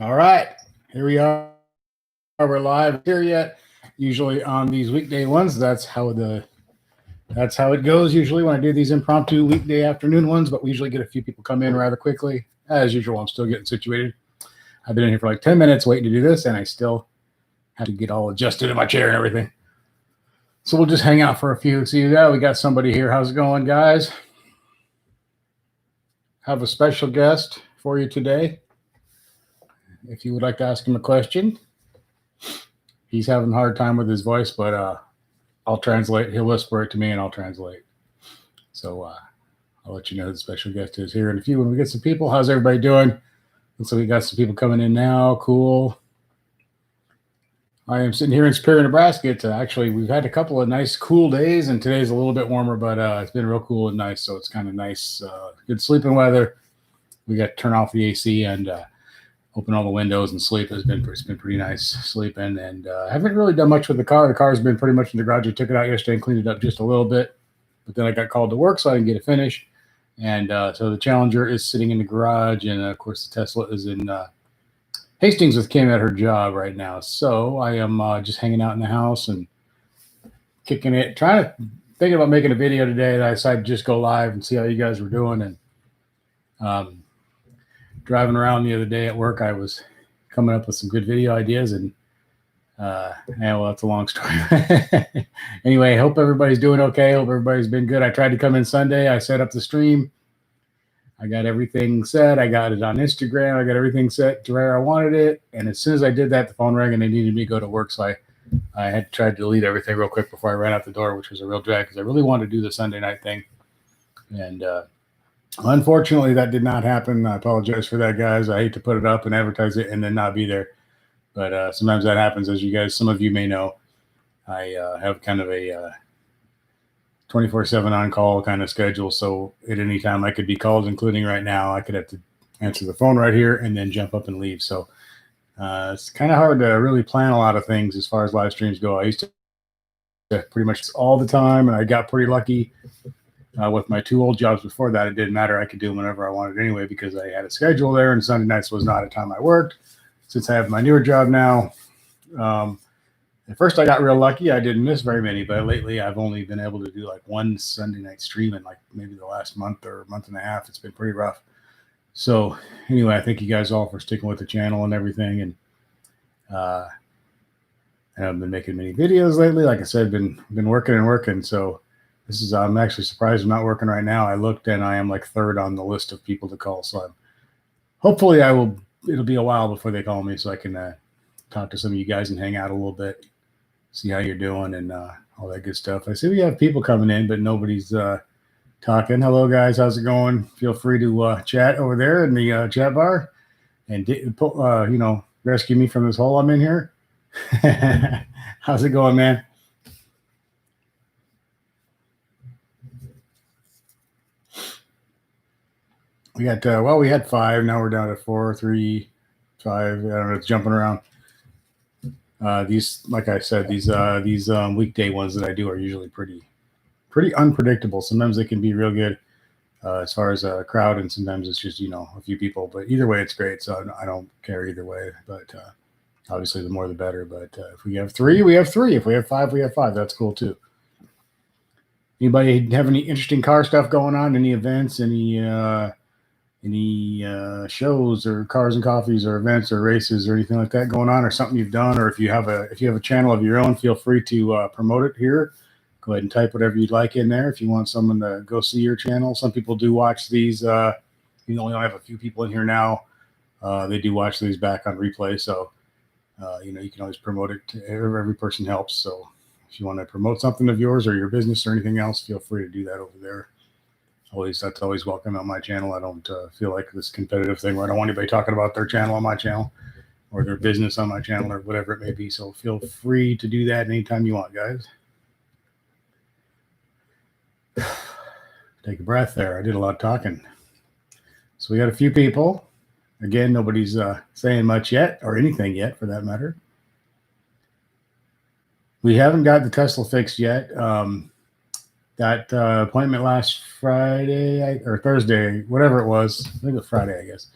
All right, here we are. We're live here yet. Usually on these weekday ones, that's how it goes. Usually when I do these impromptu weekday afternoon ones, but we usually get a few people come in rather quickly. As usual, I'm still getting situated. I've been in here for like 10 minutes waiting to do this, and I still have to get all adjusted in my chair and everything. So we'll just hang out for a few. See, yeah, we got somebody here. How's it going, guys? Have a special guest for you today. If you would like to ask him a question. He's having a hard time with his voice, but I'll translate. He'll whisper it to me, and I'll translate. So I'll let you know who the special guest is here in a few when we get some people. How's everybody doing? And so we got some people coming in now. Cool. I am sitting here in Superior, Nebraska. Actually, we've had a couple of nice, cool days, and today's a little bit warmer, but it's been real cool and nice. So it's kind of nice, good sleeping weather. We got to turn off the AC and open all the windows and sleep. It's been pretty nice sleeping, and I haven't really done much with the car. The car's been pretty much in the garage. I took it out yesterday and cleaned it up just a little bit, but then I got called to work, so I didn't get it finished. And so the Challenger is sitting in the garage, and of course the Tesla is in Hastings with Kim at her job right now. So I am just hanging out in the house and kicking it, thinking about making a video today. That I decided to just go live and see how you guys were doing. And driving around the other day at work, I was coming up with some good video ideas, and well, that's a long story. Anyway, hope everybody's doing okay. Hope everybody's been good. I tried to come in Sunday. I set up the stream. I got everything set. I got it on Instagram. I got everything set to where I wanted it. And as soon as I did that, the phone rang and they needed me to go to work. So I had tried to delete everything real quick before I ran out the door, which was a real drag because I really wanted to do the Sunday night thing. And unfortunately, that did not happen. I apologize for that, guys. I hate to put it up and advertise it and then not be there. But sometimes that happens, as some of you may know. I have kind of a 24/7 on-call kind of schedule. So at any time I could be called, including right now, I could have to answer the phone right here and then jump up and leave. So it's kind of hard to really plan a lot of things as far as live streams go. I used to pretty much all the time, and I got pretty lucky. With my two old jobs before that, it didn't matter. I could do them whenever I wanted anyway because I had a schedule there, and Sunday nights was not a time I worked. Since I have my newer job now, at first I got real lucky. I didn't miss very many, but lately I've only been able to do like one Sunday night stream in like maybe the last month or month and a half. It's been pretty rough. So anyway, I thank you guys all for sticking with the channel and everything. And I've been making many videos lately. Like I said, been working and working. So I'm actually surprised I'm not working right now. I looked and I am like third on the list of people to call. So hopefully it'll be a while before they call me so I can talk to some of you guys and hang out a little bit, see how you're doing and all that good stuff. I see we have people coming in, but nobody's talking. Hello, guys. How's it going? Feel free to chat over there in the chat bar and rescue me from this hole I'm in here. How's it going, man? We got we had 5. Now we're down to 4, 3, 5. I don't know. It's jumping around. These, like I said, these weekday ones that I do are usually pretty unpredictable. Sometimes they can be real good as far as a crowd, and sometimes it's just a few people. But either way, it's great. So I don't care either way. But obviously, the more the better. But if we have 3, we have 3. If we have 5, we have 5. That's cool too. Anybody have any interesting car stuff going on? Any events? Any shows or cars and coffees or events or races or anything like that going on, or something you've done, or if you have a channel of your own, feel free to promote it here. Go ahead and type whatever you'd like in there if you want someone to go see your channel. Some people do watch these. We only have a few people in here now. They do watch these back on replay, so you can always promote it. Every person helps. So if you want to promote something of yours or your business or anything else, feel free to do that over there. That's always welcome on my channel. I don't feel like this competitive thing where I don't want anybody talking about their channel on my channel or their business on my channel or whatever it may be. So feel free to do that anytime you want, guys. Take a breath there. I did a lot of talking. So we got a few people. Again, nobody's saying much yet or anything yet for that matter. We haven't got the Tesla fixed yet. That appointment last Friday or Thursday, whatever it was. I think it was Friday, I guess.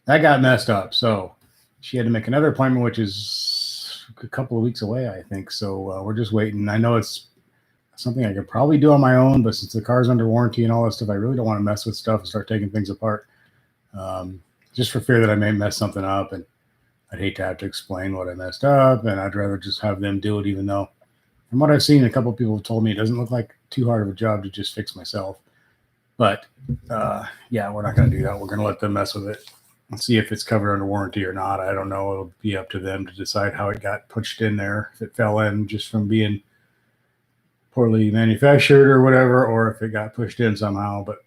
that got messed up. So she had to make another appointment, which is a couple of weeks away, I think. So we're just waiting. I know it's something I could probably do on my own, but since the car's under warranty and all that stuff, I really don't want to mess with stuff and start taking things apart, just for fear that I may mess something up. And I'd hate to have to explain what I messed up, and I'd rather just have them do it, even though from what I've seen, a couple of people have told me it doesn't look like too hard of a job to just fix myself. But yeah, we're not going to do that. We're going to let them mess with it and see if it's covered under warranty or not. I don't know. It'll be up to them to decide how it got pushed in there, if it fell in just from being poorly manufactured or whatever, or if it got pushed in somehow. But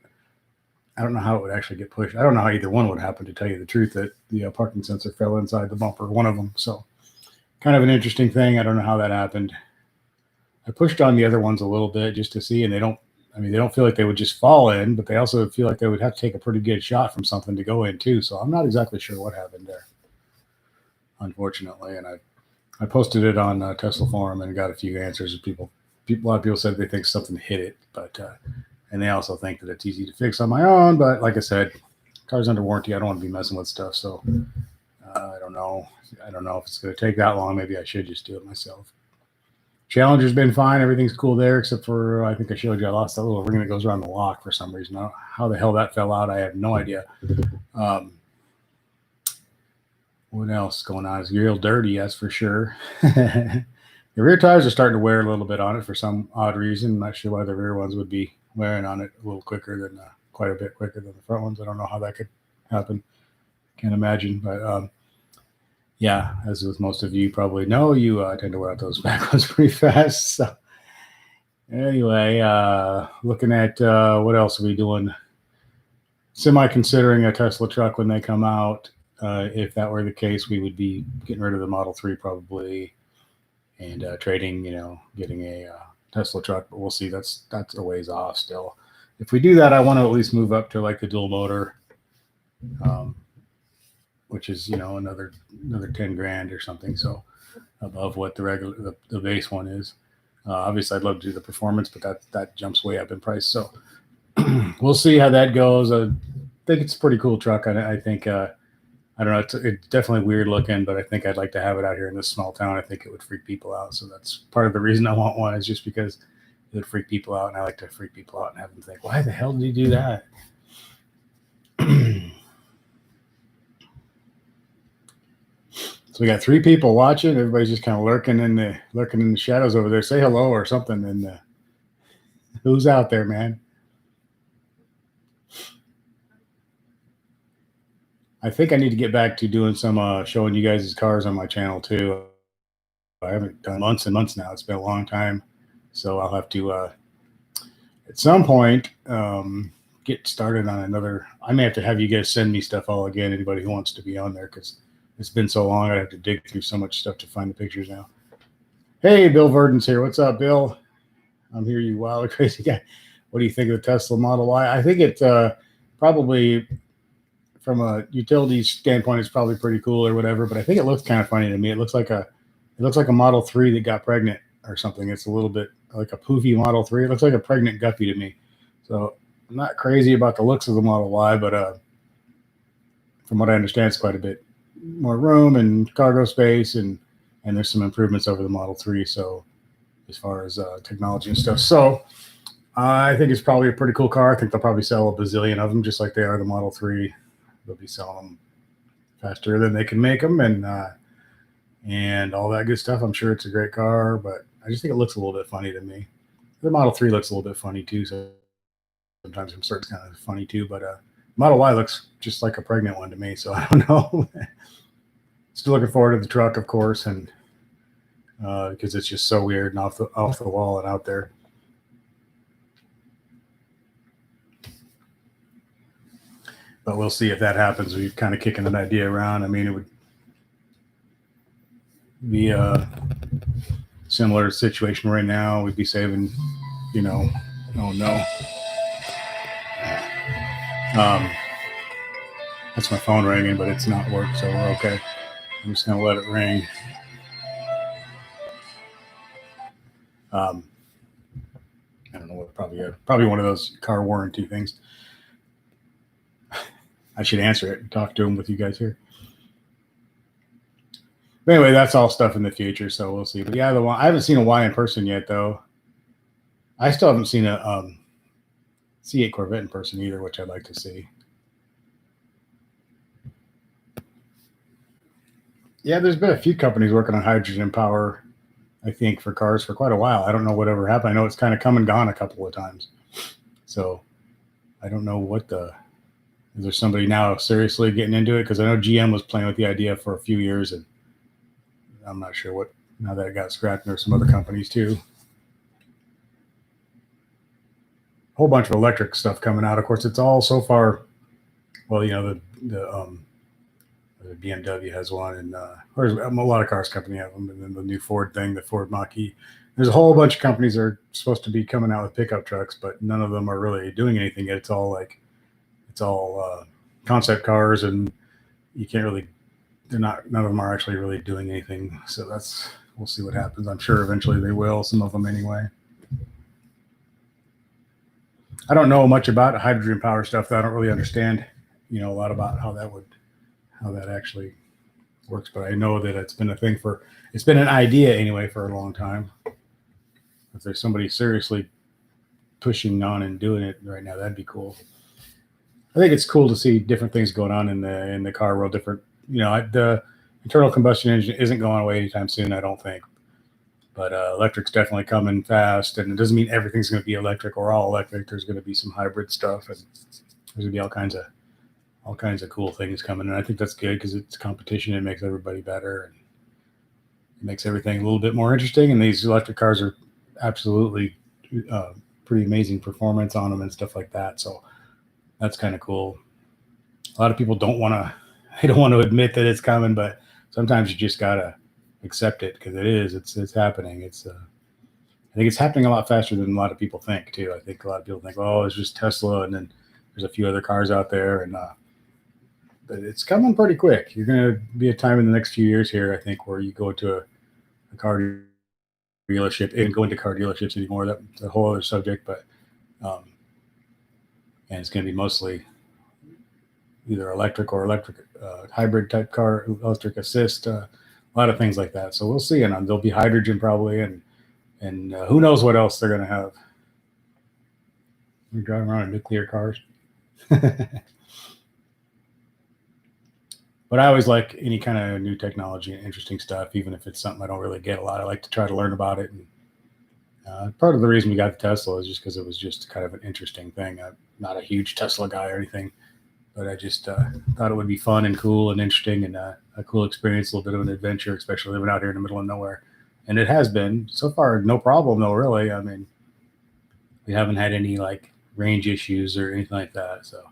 I don't know how it would actually get pushed. I don't know how either one would happen, to tell you the truth, that the parking sensor fell inside the bumper, one of them. So kind of an interesting thing. I don't know how that happened. I pushed on the other ones a little bit just to see, and they don't feel like they would just fall in, but they also feel like they would have to take a pretty good shot from something to go in too. So I'm not exactly sure what happened there, unfortunately. And I posted it on Tesla forum and got a few answers. A lot of people said they think something hit it, but and they also think that it's easy to fix on my own. But like I said, car's under warranty. I don't want to be messing with stuff. So I don't know. I don't know if it's going to take that long. Maybe I should just do it myself. Challenger's been fine. Everything's cool there, except for, I think I showed you, I lost that little ring that goes around the lock for some reason. How the hell that fell out, I have no idea. What else is going on? It's real dirty, that's for sure. The rear tires are starting to wear a little bit on it for some odd reason. I'm not sure why the rear ones would be wearing on it a little quicker than, quite a bit quicker than the front ones. I don't know how that could happen. Can't imagine, but yeah, as with most of you probably know, you tend to wear out those back ones pretty fast. So anyway, looking at what else are we doing? Semi-considering a Tesla truck when they come out. If that were the case, we would be getting rid of the Model 3 probably, and trading, getting a Tesla truck. But we'll see. That's a ways off still. If we do that, I want to at least move up to like the dual motor, which is, another 10 grand or something. So above what the regular, the base one is. Obviously I'd love to do the performance, but that jumps way up in price. So we'll see how that goes. I think it's a pretty cool truck. I think, I don't know. It's definitely weird looking, but I think I'd like to have it out here in this small town. I think it would freak people out. So that's part of the reason I want one, is just because it would freak people out. And I like to freak people out and have them think, why the hell did you do that? So we got 3 people watching. Everybody's just kind of lurking in the shadows over there. Say hello or something. And who's out there, man? I think I need to get back to doing some showing you guys' cars on my channel too. I haven't done months and months now. It's been a long time. So I'll have to at some point get started on another. I may have to have you guys send me stuff all again, anybody who wants to be on there, because it's been so long. I have to dig through so much stuff to find the pictures now. Hey, Bill Verdon's here. What's up, Bill? I'm here, you wild, crazy guy. What do you think of the Tesla Model Y? I think it probably, from a utility standpoint, it's probably pretty cool or whatever. But I think it looks kind of funny to me. It looks like a Model 3 that got pregnant or something. It's a little bit like a poofy Model 3. It looks like a pregnant guppy to me. So I'm not crazy about the looks of the Model Y, but from what I understand, it's quite a bit more room and cargo space, and there's some improvements over the Model 3. So as far as technology and stuff. So I think it's probably a pretty cool car. I think they'll probably sell a bazillion of them, just like they are the Model 3. They'll be selling them faster than they can make them, and all that good stuff. I'm sure it's a great car, but I just think it looks a little bit funny to me. The Model 3 looks a little bit funny too. So sometimes I'm certain it's kind of funny too, but Model Y looks just like a pregnant one to me. So I don't know. Still looking forward to the truck, of course, and because it's just so weird and off the wall and out there. But we'll see if that happens. We're kind of kicking an idea around. I mean, it would be a similar situation right now. We'd be saving, oh no. That's my phone ringing, but it's not working, so we're okay. I'm just gonna let it ring. I don't know what, probably one of those car warranty things. I should answer it and talk to him with you guys here. But anyway, that's all stuff in the future, so we'll see. But yeah, the Y, I haven't seen a Y in person yet, though. I still haven't seen a C8 Corvette in person either, which I'd like to see. Yeah, there's been a few companies working on hydrogen power, I think, for cars for quite a while. I don't know whatever happened. I know it's kind of come and gone a couple of times. So I don't know what is there somebody now seriously getting into it? Because I know GM was playing with the idea for a few years, and I'm not sure what, now that it got scrapped. There's some other companies too. A whole bunch of electric stuff coming out. Of course, it's all so far, well, you know, the BMW has one, and there's a lot of cars company have them, and then the new Ford thing, the Ford Mach-E. There's a whole bunch of companies that are supposed to be coming out with pickup trucks, but none of them are really doing anything yet. It's all concept cars, and you can't really, none of them are actually really doing anything. So we'll see what happens. I'm sure eventually they will, some of them anyway. I don't know much about hydrogen power stuff. I don't really understand, a lot about how that actually works, but I know that it's been an idea anyway for a long time. If there's somebody seriously pushing on and doing it right now, that'd be cool. I think it's cool to see different things going on in the car world. Different, the internal combustion engine isn't going away anytime soon, I don't think. But electric's definitely coming fast, and it doesn't mean everything's going to be electric or all electric. There's going to be some hybrid stuff, and there's going to be all kinds of cool things coming. And I think that's good because it's competition. It makes everybody better, and it makes everything a little bit more interesting. And these electric cars are absolutely pretty amazing performance on them and stuff like that. So that's kind of cool. A lot of people don't want to admit that it's coming, but sometimes you just gotta accept it because it's happening. I think it's happening a lot faster than a lot of people think too. I think a lot of people think, oh, it's just Tesla, and then there's a few other cars out there, and but it's coming pretty quick. You're going to be a time in the next few years here, I think, where you go to a car dealership. And go into car dealerships anymore. That's a whole other subject, but and it's going to be mostly either electric or electric hybrid type car, electric assist, a lot of things like that. So we'll see, and there'll be hydrogen probably, and who knows what else they're going to have. We're driving around in nuclear cars. But I always like any kind of new technology and interesting stuff, even if it's something I don't really get a lot. I like to try to learn about it. And part of the reason we got the Tesla is just because it was just kind of an interesting thing. I'm not a huge Tesla guy or anything, but I just thought it would be fun and cool and interesting, and a cool experience, a little bit of an adventure, especially living out here in the middle of nowhere. And it has been so far no problem though, really. I mean, we haven't had any like range issues or anything like that. So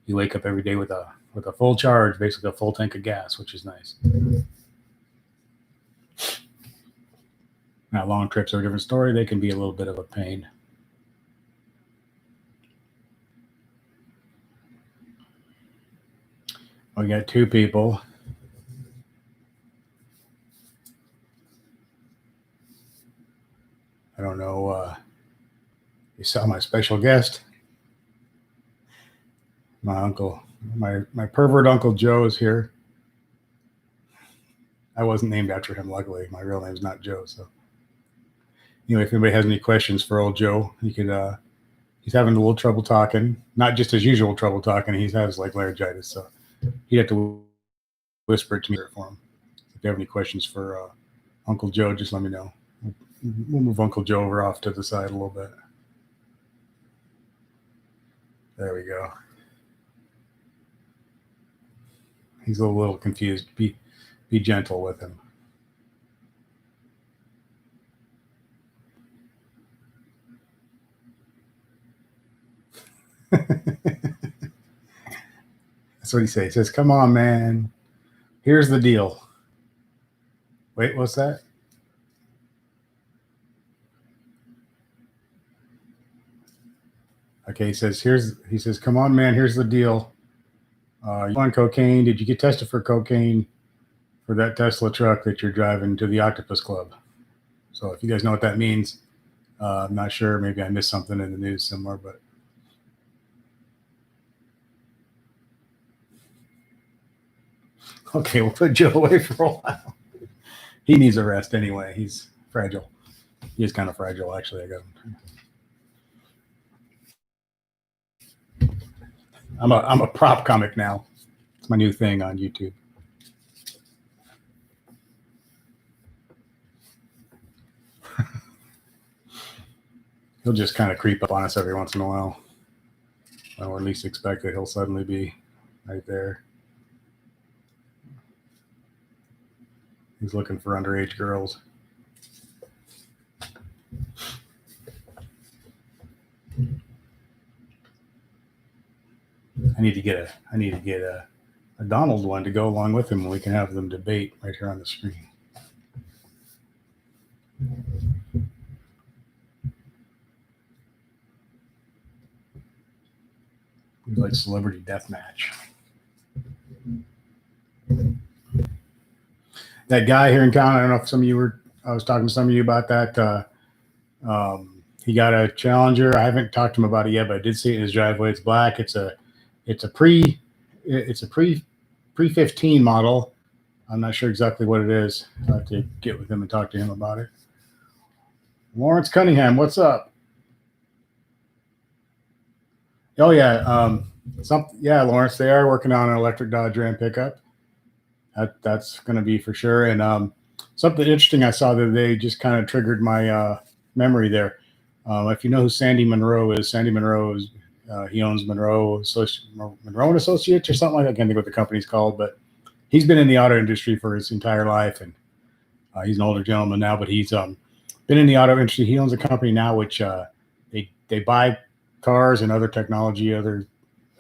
you wake up every day with a full charge, basically a full tank of gas, which is nice. Now, long trips are a different story. They can be a little bit of a pain. We got two people. I don't know. You saw my special guest, my uncle, my pervert Uncle Joe is here. I wasn't named after him, luckily. My real name's not Joe. So anyway, if anybody has any questions for old Joe, he could. He's having a little trouble talking, not just his usual trouble talking. He has like laryngitis, so he'd have to whisper it to me for him. If you have any questions for Uncle Joe, just let me know. We'll move Uncle Joe over off to the side a little bit. There we go. He's a little confused. Be gentle with him. That's what he says. He says, "Come on, man. Here's the deal." Wait, what's that? Okay, he says, "Come on, man. Here's the deal. You on cocaine? Did you get tested for cocaine for that Tesla truck that you're driving to the Octopus Club?" So if you guys know what that means, I'm not sure. Maybe I missed something in the news somewhere, but Okay, we'll put Joe away for a while. He needs a rest anyway. He's fragile. He is kind of fragile, actually. I'm a prop comic now. It's my new thing on YouTube. He'll just kind of creep up on us every once in a while. Or at least expect that he'll suddenly be right there. He's looking for underage girls. I need to get a Donald one to go along with him, and we can have them debate right here on the screen. We like celebrity deathmatch. That guy here in town, I don't know if some of you were. I was talking to some of you about that. He got a Challenger. I haven't talked to him about it yet, but I did see it in his driveway. It's black. It's a pre 15 model. I'm not sure exactly what it is. I'll have to get with him and talk to him about it. Lawrence Cunningham, what's up? Oh yeah, Lawrence, they are working on an electric Dodge Ram pickup. That's going to be for sure. And something interesting I saw that they just kind of triggered my memory there. If you know who Sandy Monroe is, Sandy Monroe is he owns Monroe and Associates or something like that. I can't think what the company's called, but he's been in the auto industry for his entire life, and he's an older gentleman now. But he's been in the auto industry. He owns a company now which they buy cars and other technology,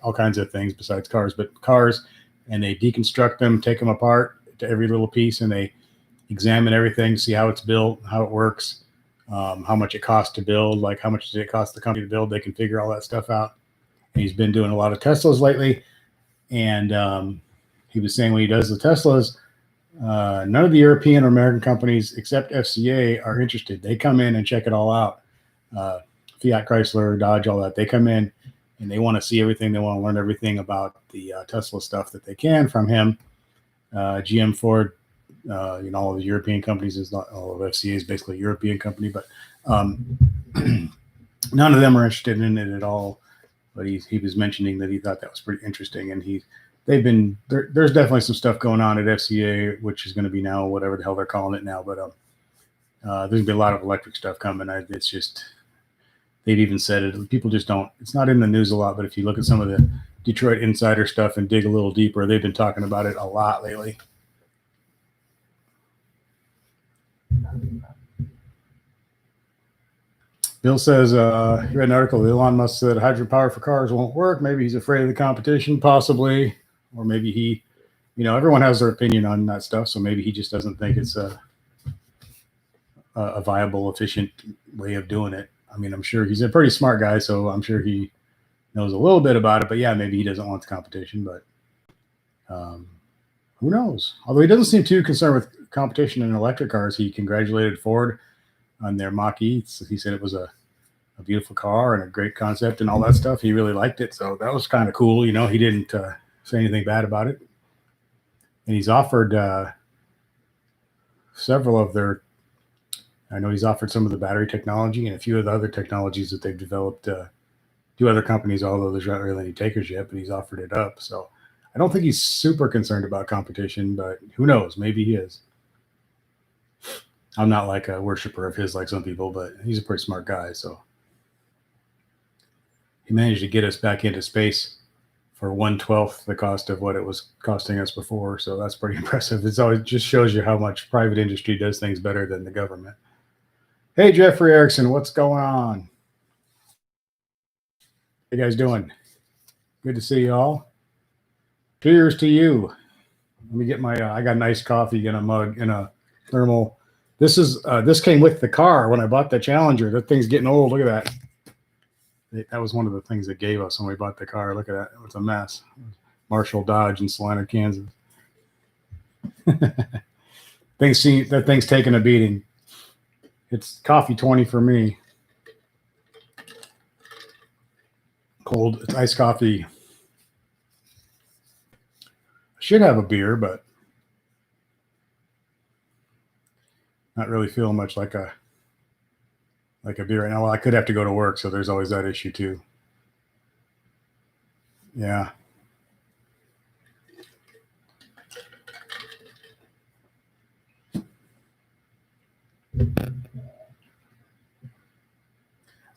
all kinds of things besides cars, but cars, and they deconstruct them, take them apart to every little piece, and they examine everything, see how it's built, how it works, how much it costs to build, like how much does it cost the company to build. They can figure all that stuff out. And he's been doing a lot of Teslas lately, and he was saying when he does the Teslas, none of the European or American companies except FCA are interested. They come in and check it all out. Fiat, Chrysler, Dodge, all that. They come in and they want to see everything. They want to learn everything about the Tesla stuff that they can from him. GM, Ford, all of the European companies, is not all of FCA is basically a European company, but none of them are interested in it at all. But he was mentioning that he thought that was pretty interesting, and there's definitely some stuff going on at FCA, which is going to be now whatever the hell they're calling it now. But there's going to be a lot of electric stuff coming. It's just, they've even said it. People just don't. It's not in the news a lot, but if you look at some of the Detroit Insider stuff and dig a little deeper, they've been talking about it a lot lately. Bill says, he read an article. Elon Musk said hydropower for cars won't work. Maybe he's afraid of the competition, possibly. Or maybe he, everyone has their opinion on that stuff. So maybe he just doesn't think it's a viable, efficient way of doing it. I mean, I'm sure he's a pretty smart guy, so I'm sure he knows a little bit about it. But yeah, maybe he doesn't want the competition, but who knows? Although he doesn't seem too concerned with competition in electric cars. He congratulated Ford on their Mach-E. He said it was a beautiful car and a great concept and all that stuff. He really liked it. So that was kind of cool. He didn't say anything bad about it. And he's offered several of their, I know he's offered some of the battery technology and a few of the other technologies that they've developed to other companies, although there's not really any takers yet, but he's offered it up. So I don't think he's super concerned about competition, but who knows? Maybe he is. I'm not like a worshiper of his like some people, but he's a pretty smart guy. So he managed to get us back into space for 1/12 the cost of what it was costing us before. So that's pretty impressive. It's always just shows you how much private industry does things better than the government. Hey, Jeffrey Erickson, what's going on? How you guys doing? Good to see you all. Cheers to you. Let me get my, I got nice coffee in a mug, in a thermal. This came with the car when I bought the Challenger. That thing's getting old. Look at that. That was one of the things they gave us when we bought the car. Look at that. It's a mess. Marshall Dodge in Salina, Kansas. That thing's taking a beating. It's coffee 20 for me. Cold. It's iced coffee. I should have a beer, but Not really feeling much like a beer right now. Well, I could have to go to work, so there's always that issue too. Yeah.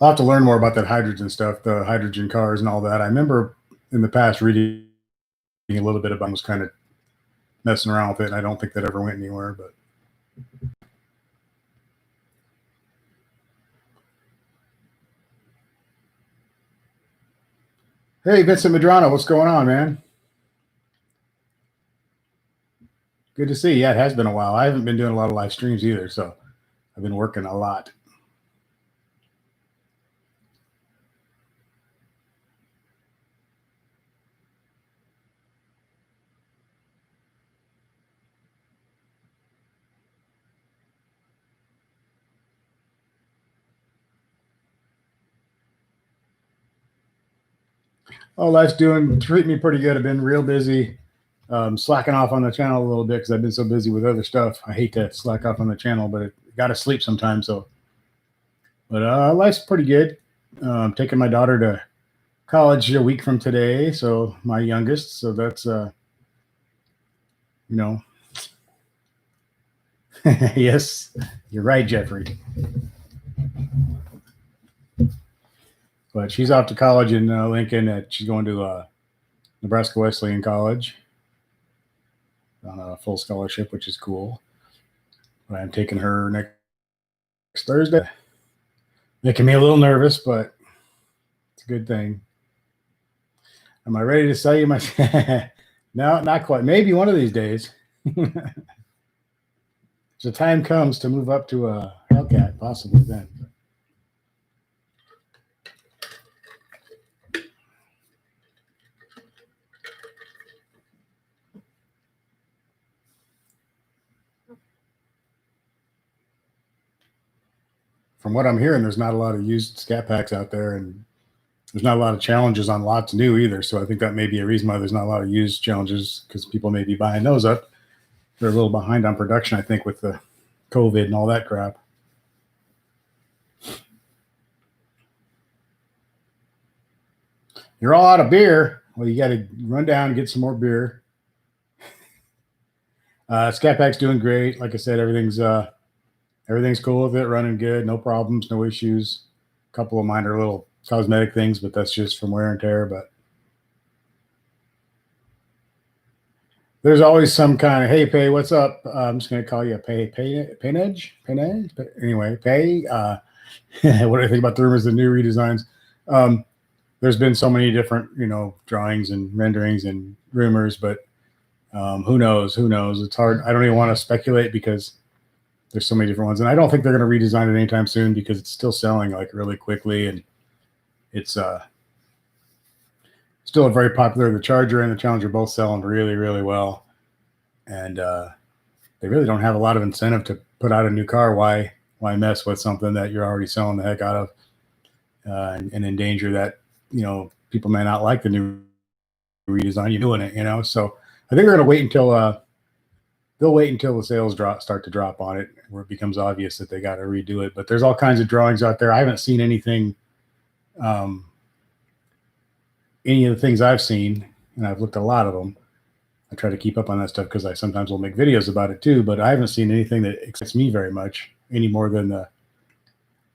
I'll have to learn more about that hydrogen stuff, the hydrogen cars and all that. I remember in the past reading a little bit about it, was kind of messing around with it. And I don't think that ever went anywhere, but hey, Vincent Madrano, what's going on, man? Good to see you. Yeah, it has been a while. I haven't been doing a lot of live streams either, so I've been working a lot. Oh, life's treating me pretty good. I've been real busy, slacking off on the channel a little bit because I've been so busy with other stuff. I hate to slack off on the channel, but I got to sleep sometimes. So, but life's pretty good. I'm taking my daughter to college a week from today, so my youngest. So that's yes, you're right, Jeffrey. But she's off to college in Lincoln. She's going to Nebraska Wesleyan College on a full scholarship, which is cool. But I'm taking her next Thursday. Making me a little nervous, but it's a good thing. Am I ready to sell you my? No, not quite. Maybe one of these days. The time comes to move up to a Hellcat, possibly then. From what I'm hearing, there's not a lot of used Scat Packs out there, and there's not a lot of challenges on lots new either. So I think that may be a reason why there's not a lot of used challenges, because people may be buying those up. They're a little behind on production, I think, with the COVID and all that crap. You're all out of beer. Well, you got to run down and get some more beer. Scat Pack's doing great. Like I said, everything's cool with it, running good, no problems, no issues. A couple of minor little cosmetic things, but that's just from wear and tear. But there's always some kind of, hey, Pay, what's up? I'm just going to call you a Paynedge. Anyway, Pay. What do I think about the rumors of new redesigns? There's been so many different, drawings and renderings and rumors, but who knows? It's hard. I don't even want to speculate because there's so many different ones. And I don't think they're going to redesign it anytime soon because it's still selling like really quickly. And it's still a very popular, the Charger and the Challenger both selling really, really well. And they really don't have a lot of incentive to put out a new car. Why mess with something that you're already selling the heck out of and endanger that, people may not like the new redesign. You're doing it, So I think they're going to wait until they'll wait until the sales start to drop on it, where it becomes obvious that they got to redo it. But there's all kinds of drawings out there. I haven't seen anything, any of the things I've seen, and I've looked at a lot of them. I try to keep up on that stuff because I sometimes will make videos about it too, but I haven't seen anything that excites me very much any more than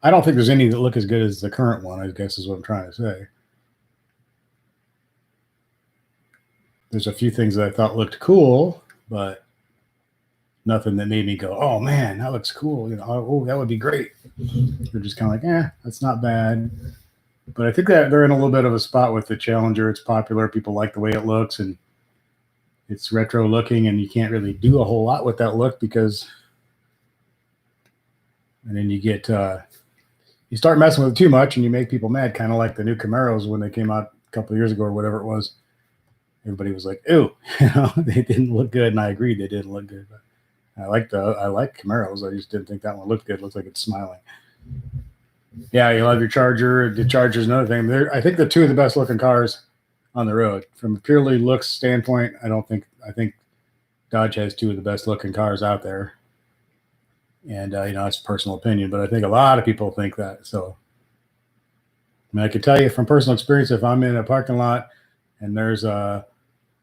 I don't think there's any that look as good as the current one, I guess is what I'm trying to say. There's a few things that I thought looked cool, but nothing that made me go, oh man, that looks cool. Oh, that would be great. They're just kind of like, that's not bad. But I think that they're in a little bit of a spot with the Challenger. It's popular. People like the way it looks, and it's retro looking, and you can't really do a whole lot with that look because, and then you get, you start messing with it too much and you make people mad, kind of like the new Camaros when they came out a couple of years ago or whatever it was. Everybody was like, ew, they didn't look good. And I agreed they didn't look good. But I like Camaros. I just didn't think that one looked good. It looks like it's smiling. Yeah, you love your Charger. The Charger's another thing. I think they're two of the best looking cars on the road. From a purely looks standpoint, I think Dodge has two of the best looking cars out there. And, it's personal opinion, but I think a lot of people think that. So, I mean, I can tell you from personal experience, if I'm in a parking lot and there's a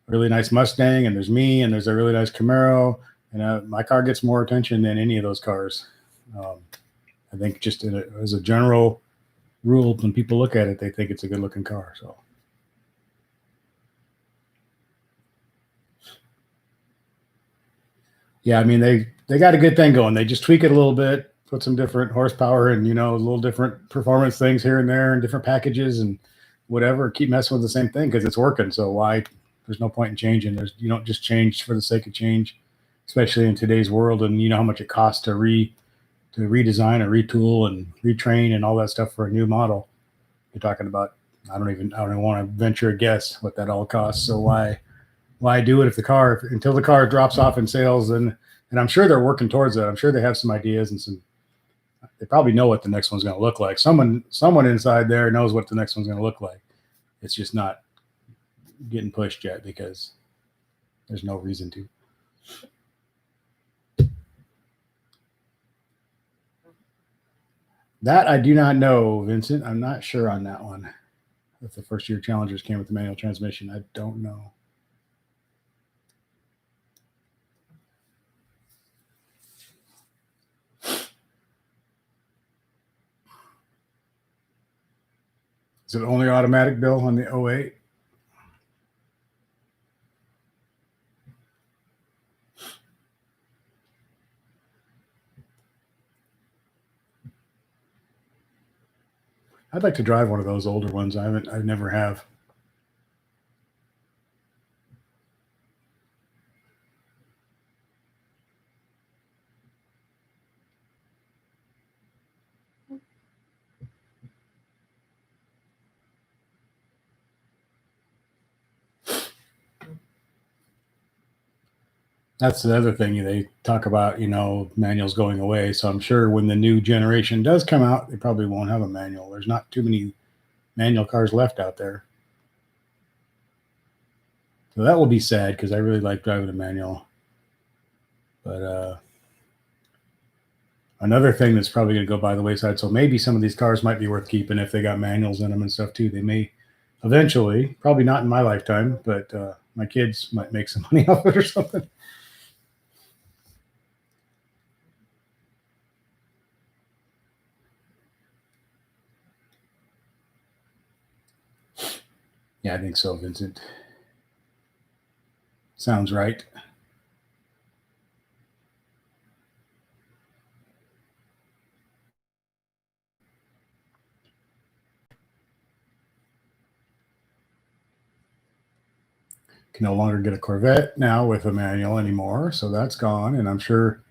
really nice Mustang and there's me and there's a really nice Camaro, and my car gets more attention than any of those cars. I think just as a general rule, when people look at it, they think it's a good looking car. So, yeah, I mean, they got a good thing going. They just tweak it a little bit, put some different horsepower and, a little different performance things here and there and different packages and whatever. Keep messing with the same thing because it's working. So why? There's no point in changing. You don't just change for the sake of change, especially in today's world. And you know how much it costs to redesign or retool and retrain and all that stuff for a new model. You're talking about, I don't even want to venture a guess what that all costs. So why do it until the car drops off in sales? And I'm sure they're working towards that. I'm sure they have some ideas and they probably know what the next one's going to look like. Someone inside there knows what the next one's going to look like. It's just not getting pushed yet because there's no reason to. That I do not know, Vincent. I'm not sure on that one. If the first year Challengers came with the manual transmission, I don't know. Is it only automatic, Bill, on the 08? I'd like to drive one of those older ones. I never have. That's the other thing they talk about, manuals going away. So I'm sure when the new generation does come out, they probably won't have a manual. There's not too many manual cars left out there. So that will be sad because I really like driving a manual. But another thing that's probably going to go by the wayside. So maybe some of these cars might be worth keeping if they got manuals in them and stuff too. They may eventually, probably not in my lifetime, but my kids might make some money off it or something. Yeah, I think so, Vincent. Sounds right. Can no longer get a Corvette now with a manual anymore, so that's gone. And I'm sure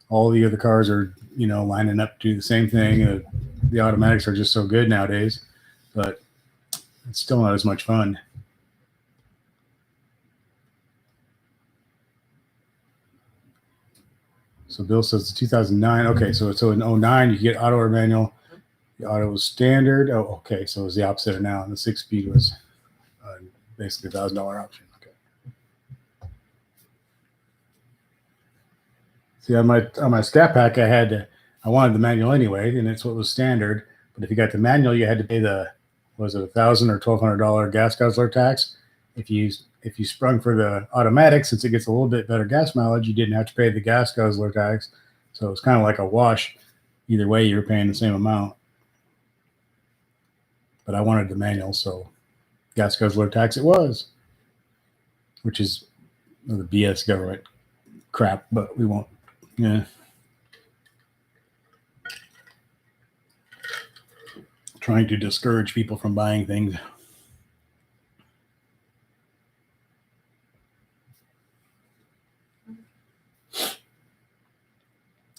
all the other cars are, lining up to do the same thing. The automatics are just so good nowadays, but it's still not as much fun. So Bill says 2009. Okay, so in 09 you get auto or manual. The auto was standard. Oh, okay, so it was the opposite of now. And the 6-speed was basically $1,000 option. Okay. See, on my Scat Pack, I wanted the manual anyway, and it's what was standard. But if you got the manual, you had to pay was it $1,000 or $1,200 gas guzzler tax. If you sprung for the automatic, since it gets a little bit better gas mileage, you didn't have to pay the gas guzzler tax. So it's kind of like a wash. Either way, you were paying the same amount. But I wanted the manual, so gas guzzler tax it was, which is the BS government crap, but we won't. Yeah. Trying to discourage people from buying things.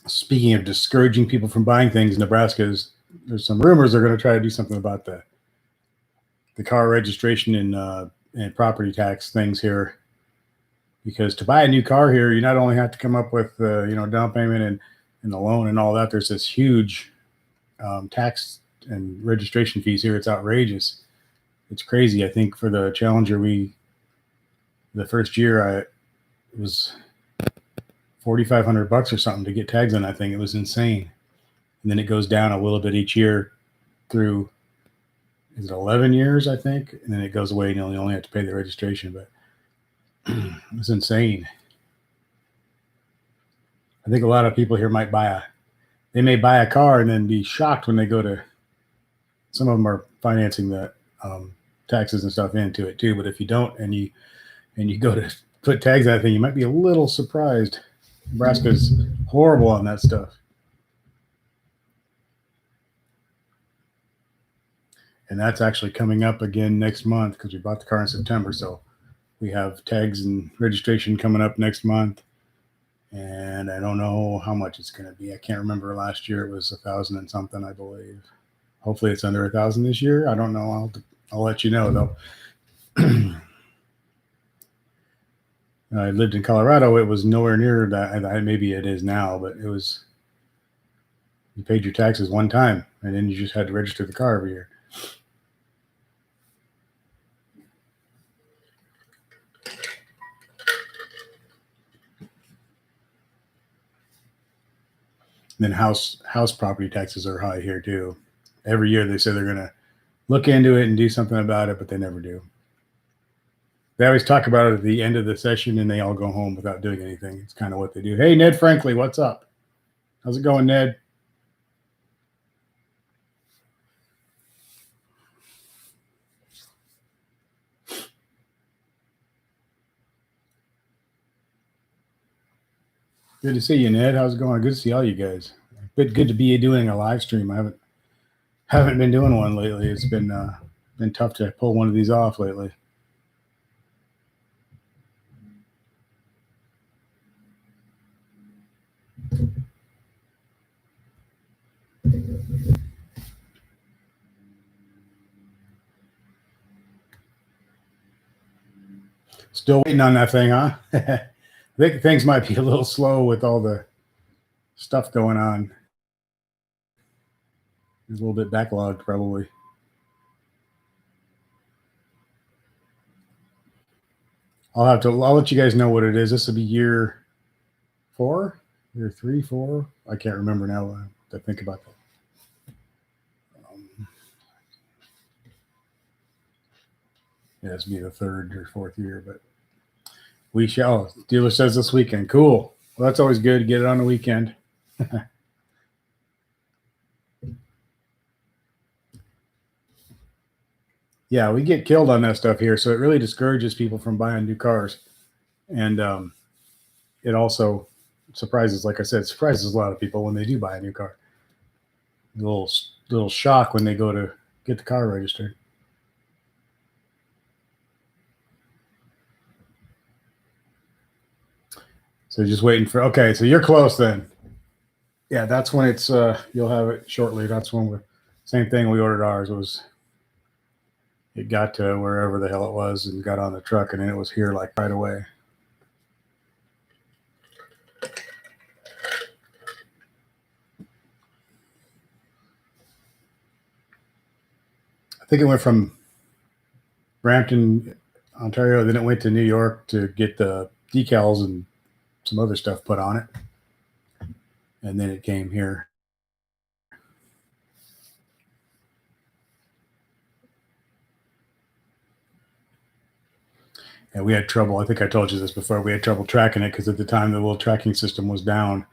Speaking of discouraging people from buying things, there's some rumors they're going to try to do something about the car registration and property tax things here. Because to buy a new car here, you not only have to come up with down payment and the loan and all that. There's this huge tax and registration fees here. It's outrageous. It's crazy. I think for the Challenger, the first year it was $4,500 or something to get tags on that thing. It was insane. And then it goes down a little bit each year through, is it 11 years, I think? And then it goes away and you only have to pay the registration. But it was insane. I think a lot of people here may buy a car and then be shocked when they go to, some of them are financing the taxes and stuff into it too. But if you don't, and you go to put tags on that thing, you might be a little surprised. Nebraska's horrible on that stuff. And that's actually coming up again next month because we bought the car in September. So we have tags and registration coming up next month. And I don't know how much it's going to be. I can't remember. Last year it was 1,000 and something, I believe. Hopefully it's under 1,000 this year. I don't know. I'll let you know though. I lived in Colorado. It was nowhere near that. Maybe it is now, but it was, you paid your taxes one time and then you just had to register the car every year. And then house property taxes are high here too. Every year they say they're going to look into it and do something about it, but they never do. They always talk about it at the end of the session and they all go home without doing anything. It's kind of what they do. Hey, Ned Frankley, what's up? How's it going, Ned? Good to see you, Ned. How's it going? Good to see all you guys. Good to be doing a live stream. I haven't been doing one lately. It's been tough to pull one of these off lately. Still waiting on that thing, huh? I think things might be a little slow with all the stuff going on. It's a little bit backlogged, probably. I'll let you guys know what it is. This will be year 4, year 3, 4. I can't remember now. To think about that. Yeah, this will be the 3rd or 4th year, but we shall. Dealer says this weekend. Cool. Well, that's always good to get it on the weekend. Yeah, we get killed on that stuff here, so it really discourages people from buying new cars, and it also surprises, like I said, surprises a lot of people when they do buy a new car. A little shock when they go to get the car registered. So just waiting for, okay, so you're close then. Yeah, that's when it's you'll have it shortly. That's when same thing, we ordered ours. It got to wherever the hell it was and got on the truck, and then it was here like right away. I think it went from Brampton, Ontario, then it went to New York to get the decals and some other stuff put on it, and then it came here. And we had trouble. I think I told you this before. We had trouble tracking it because at the time the little tracking system was down.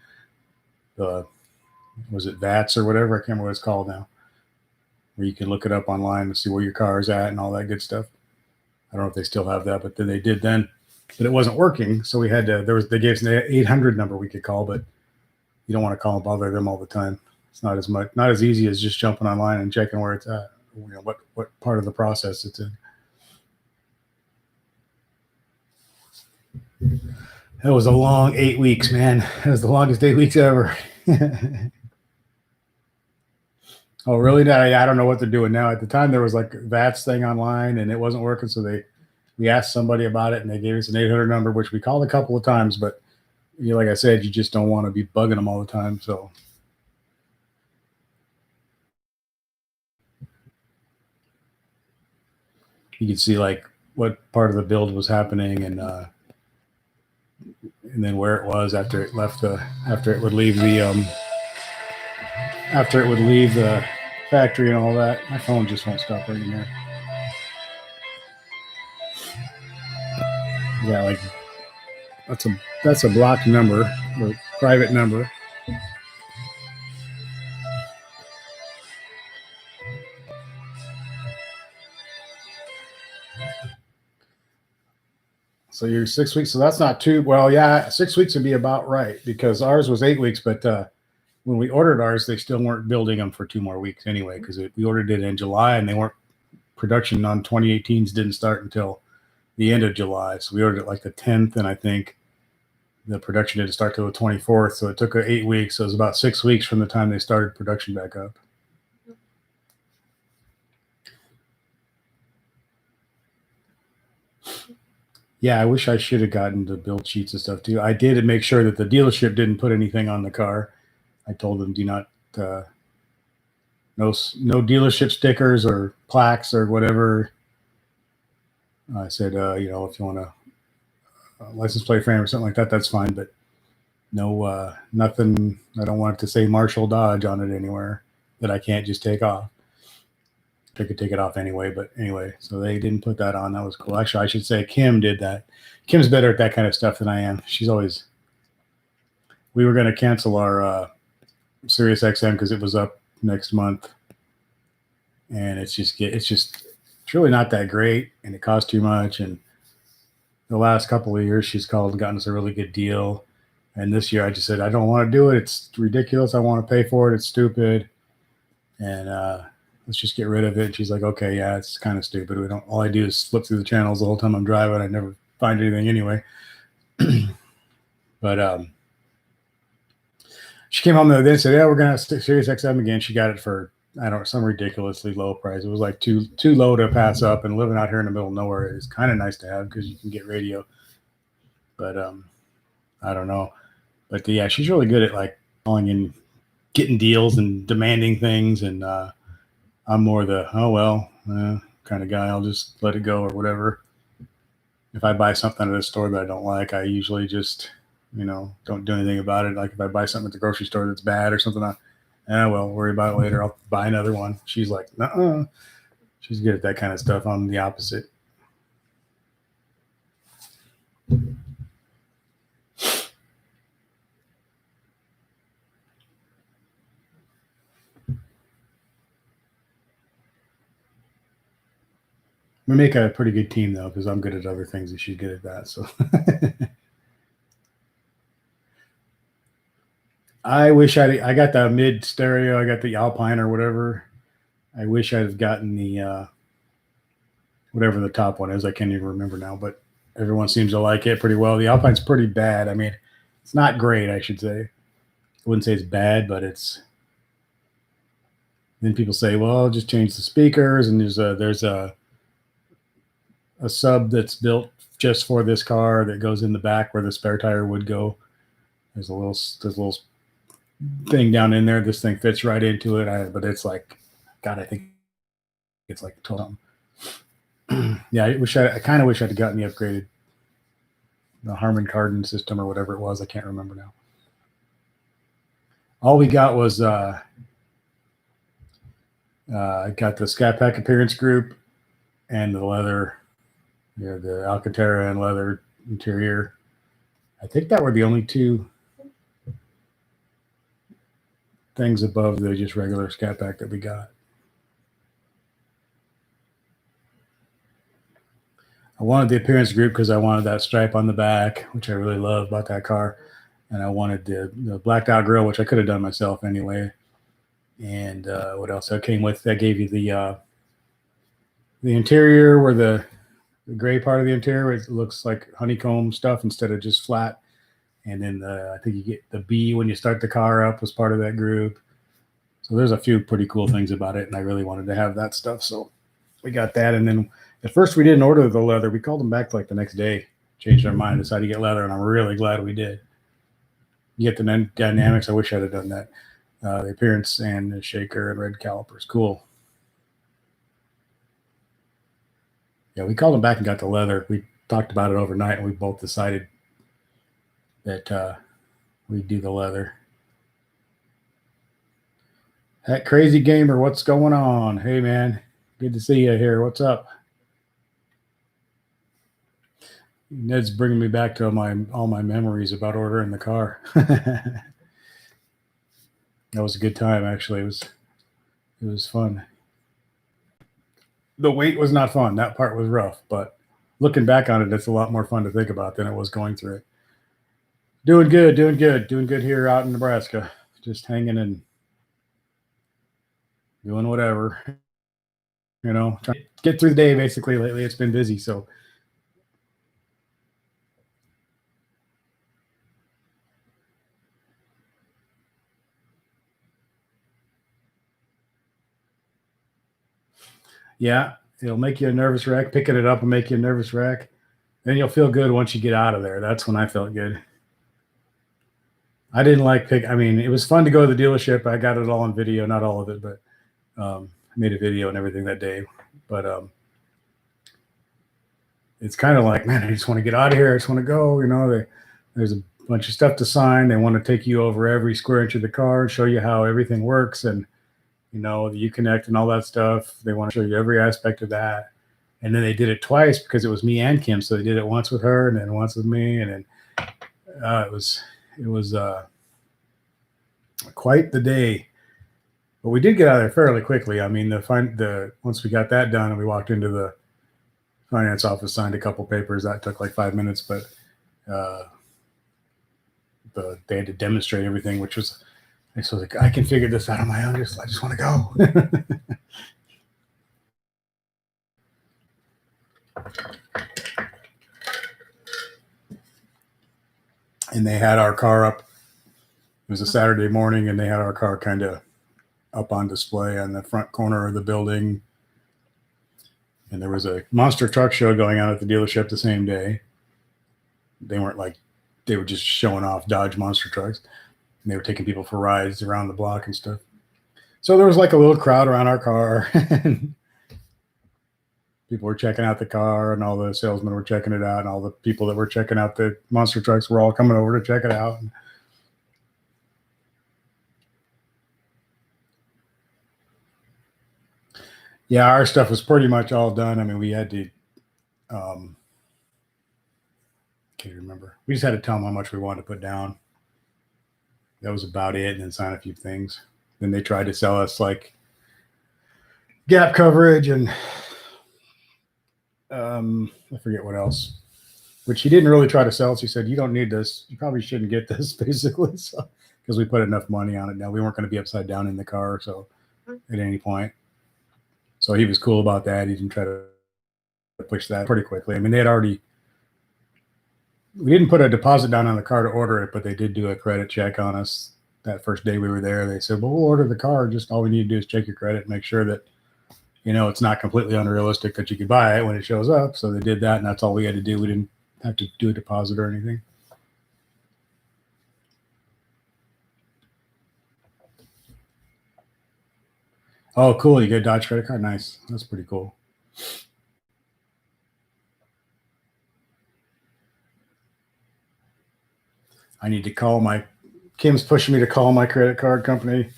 Was it VATS or whatever? I can't remember what it's called now, where you can look it up online and see where your car is at and all that good stuff. I don't know if they still have that, but then they did then. But it wasn't working, so we had to. They gave us an 800 number we could call, but you don't want to call and bother them all the time. It's not as easy as just jumping online and checking where it's at. What part of the process it's in. That was a long 8 weeks, man. That was the longest 8 weeks ever. Oh, really? No, I don't know what they're doing now. At the time, there was like VATS thing online, and it wasn't working. So we asked somebody about it, and they gave us an 800 number, which we called a couple of times. But like I said, you just don't want to be bugging them all the time. So you could see like what part of the build was happening, and and then where it was after it left after it would leave the factory and all that. My phone just won't stop ringing there. Yeah, like that's a blocked number or private number. So you're 6 weeks. So that's not too well. Yeah, 6 weeks would be about right because ours was 8 weeks. But when we ordered ours, they still weren't building them for 2 more weeks anyway because we ordered it in July and they weren't production on 2018s didn't start until the end of July. So we ordered it like the 10th, and I think the production didn't start till the 24th. So it took 8 weeks. So it was about 6 weeks from the time they started production back up. Yeah, I wish I should have gotten the build sheets and stuff too. I did make sure that the dealership didn't put anything on the car. I told them do not no dealership stickers or plaques or whatever. I said, if you want a license plate frame or something like that, that's fine. But no, nothing. I don't want it to say Marshall Dodge on it anywhere that I can't just take off. I could take it off anyway, but anyway, so they didn't put that on. That was cool. Actually, I should say Kim did that. Kim's better at that kind of stuff than I am. We were going to cancel our Sirius XM because it was up next month, and it's really not that great, and it costs too much. And the last couple of years, she's called and gotten us a really good deal. And this year, I just said I don't want to do it. It's ridiculous. I want to pay for it. It's stupid, and let's just get rid of it. And she's like, okay, yeah, it's kind of stupid. All I do is flip through the channels the whole time I'm driving. I never find anything anyway. But she came home the other day and said, yeah, we're going to have Sirius XM again. She got it for, I don't know, some ridiculously low price. It was like too low to pass up, and living out here in the middle of nowhere is kind of nice to have because you can get radio. But I don't know. But yeah, she's really good at like calling in, getting deals and demanding things. And I'm more the, kind of guy. I'll just let it go or whatever. If I buy something at a store that I don't like, I usually just, don't do anything about it. Like if I buy something at the grocery store that's bad or something, worry about it later. I'll buy another one. She's like, nuh-uh. She's good at that kind of stuff. I'm the opposite. We make a pretty good team though, because I'm good at other things and she's good at that. So I wish I got the mid stereo. I got the Alpine or whatever. I wish I'd have gotten the whatever the top one is. I can't even remember now, but everyone seems to like it pretty well. The Alpine's pretty bad. I mean, it's not great, I should say. I wouldn't say it's bad, but it's. Then people say, well, just change the speakers, and there's a sub that's built just for this car that goes in the back where the spare tire would go. There's a little thing down in there. This thing fits right into it. But it's like, God, I think it's like 12. Yeah, I kind of wish I'd gotten the upgraded, the Harman Kardon system or whatever it was. I can't remember now. All we got was I got the Scat Pack appearance group and the leather, the Alcantara and leather interior. I think that were the only two things above the just regular Scat Pack that we got. I wanted the appearance group because I wanted that stripe on the back, which I really love about that car. And I wanted the blacked out grill, which I could have done myself anyway. And what else? That came with, that gave you the interior where the gray part of the interior, where it looks like honeycomb stuff instead of just flat. And then I think you get the B when you start the car up was part of that group. So there's a few pretty cool things about it, and I really wanted to have that stuff. So we got that. And then at first we didn't order the leather. We called them back like the next day, changed our mind, decided to get leather, and I'm really glad we did. You get the dynamics. I wish I'd have done that. The appearance and the shaker and red calipers. Cool. Yeah, we called them back and got the leather. We talked about it overnight, and we both decided that we do the leather. That crazy gamer, what's going on? Hey man, good to see you here. What's up? Ned's bringing me back to all my memories about ordering the car. That was a good time, actually. It was fun. The wait was not fun. That part was rough, but looking back on it, it's a lot more fun to think about than it was going through it. Doing good here out in Nebraska. Just hanging and doing whatever. Trying to get through the day basically. Lately it's been busy, so yeah, it'll make you a nervous wreck. Picking it up will make you a nervous wreck. Then you'll feel good once you get out of there. That's when I felt good. I didn't like I mean, it was fun to go to the dealership. I got it all on video, not all of it, but I made a video and everything that day. But it's kind of like, man, I just want to get out of here. I just want to go. There's a bunch of stuff to sign. They want to take you over every square inch of the car, show you how everything works, and the Uconnect and all that stuff. They want to show you every aspect of that. And then they did it twice because it was me and Kim. So they did it once with her and then once with me. And then it was quite the day. But we did get out of there fairly quickly. I mean, once we got that done and we walked into the finance office, signed a couple papers, that took like 5 minutes. But they had to demonstrate everything, which was, so like, I can figure this out on my own. I just want to go. And they had our car up. It was a Saturday morning, and they had our car kind of up on display on the front corner of the building. And there was a monster truck show going on at the dealership the same day. They were just showing off Dodge monster trucks. And they were taking people for rides around the block and stuff. So there was like a little crowd around our car. People were checking out the car, and all the salesmen were checking it out, and all the people that were checking out the monster trucks were all coming over to check it out. Yeah, our stuff was pretty much all done. I mean, we had to, can't remember. We just had to tell them how much we wanted to put down. That was about it, and then sign a few things. Then they tried to sell us like gap coverage and I forget what else, which he didn't really try to sell us. He said, you don't need this. You probably shouldn't get this, basically. So, because we put enough money on it now. We weren't going to be upside down in the car, so at any point. So he was cool about that. He didn't try to push that pretty quickly. I mean, we didn't put a deposit down on the car to order it, but they did do a credit check on us that first day we were there. They said, well, we'll order the car. Just all we need to do is check your credit and make sure that it's not completely unrealistic that you could buy it when it shows up. So they did that, and that's all we had to do. We didn't have to do a deposit or anything. Oh, cool. You get a Dodge credit card? Nice. That's pretty cool. I need to Kim's pushing me to call my credit card company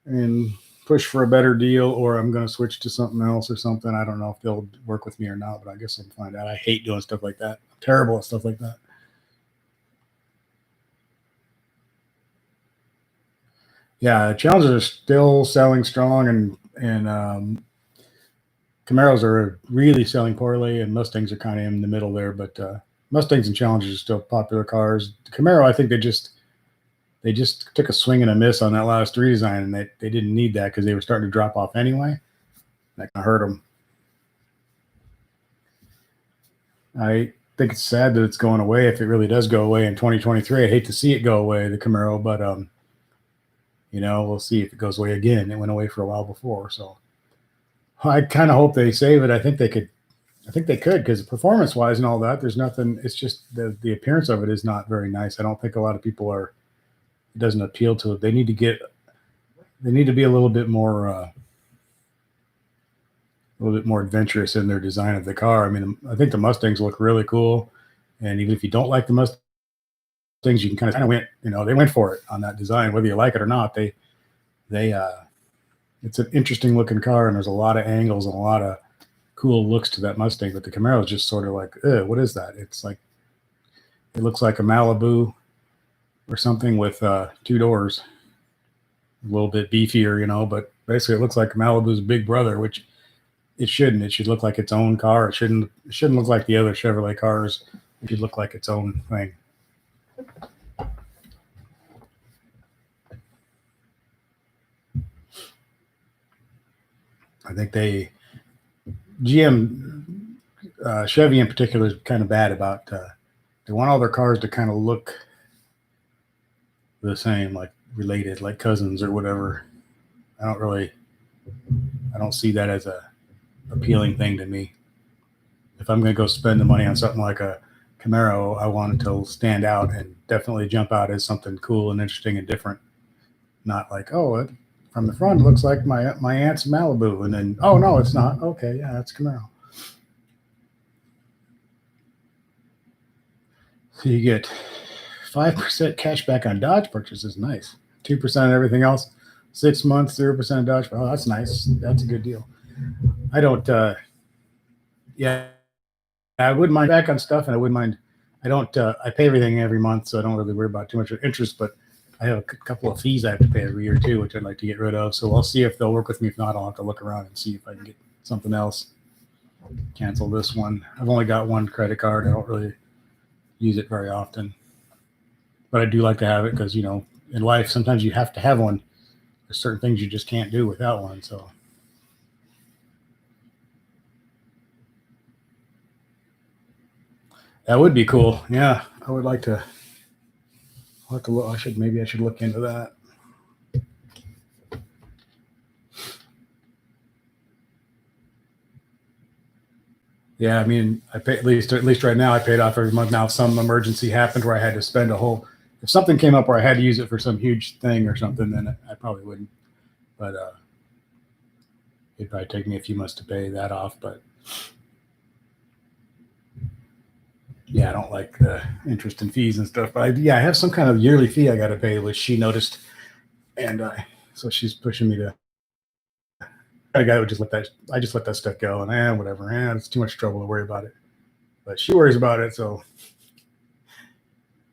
and push for a better deal, or I'm going to switch to something else or something. I don't know if they'll work with me or not, but I guess I'll find out. I hate doing stuff like that. I'm terrible at stuff like that. Yeah, Challengers are still selling strong, and Camaros are really selling poorly, and Mustangs are kind of in the middle there. But Mustangs and Challengers are still popular cars. The Camaro, I think they just took a swing and a miss on that last redesign, and they didn't need that because they were starting to drop off anyway. That kind of hurt them. I think it's sad that it's going away. If it really does go away in 2023, I hate to see it go away, the Camaro, but we'll see if it goes away again. It went away for a while before, so I kind of hope they save it. I think they could because performance-wise and all that, there's nothing. It's just the appearance of it is not very nice. I don't think a lot of people are. It doesn't appeal to it. They need to be a little bit more adventurous in their design of the car. I mean, I think the Mustangs look really cool, and even if you don't like the Mustang, things you can kind of went, they went for it on that design, whether you like it or not. They it's an interesting looking car, and there's a lot of angles and a lot of cool looks to that Mustang. But the Camaro is just sort of like, what is that? It's like, it looks like a Malibu or something with 2 doors, a little bit beefier, but basically it looks like Malibu's big brother, which it shouldn't. It should look like its own car. It shouldn't look like the other Chevrolet cars. It should look like its own thing. I think GM, Chevy in particular, is kind of bad about, they want all their cars to kind of look the same, like related, like cousins or whatever. I don't see that as a appealing thing to me. If I'm going to go spend the money on something like a Camaro, I want it to stand out and definitely jump out as something cool and interesting and different. Not like, from the front it looks like my aunt's Malibu, and then, oh no, it's not. Okay, yeah, that's Camaro. So you get 5% cash back on Dodge purchases. Nice. 2% on everything else. 6 months, 0% Dodge. Oh, that's nice. That's a good deal. I don't. I wouldn't mind back on stuff, and I wouldn't mind. I don't. I pay everything every month, so I don't really worry about too much interest. But I have a couple of fees I have to pay every year too, which I'd like to get rid of. So I'll see if they'll work with me. If not, I'll have to look around and see if I can get something else. Cancel this one. I've only got one credit card. I don't really use it very often, but I do like to have it because, in life sometimes you have to have one. There's certain things you just can't do without one. So that would be cool. Yeah, I would like to. I'll have to look. Maybe I should look into that. Yeah, I mean, I pay at least right now. I paid off every month. Now, if some emergency happened where I had to spend if something came up where I had to use it for some huge thing or something, then I probably wouldn't. But it'd probably take me a few months to pay that off. But yeah, I don't like the interest and fees and stuff. But I have some kind of yearly fee I got to pay, which she noticed, and so she's pushing me to. A guy would just let that stuff go, and whatever. It's too much trouble to worry about it. But she worries about it, so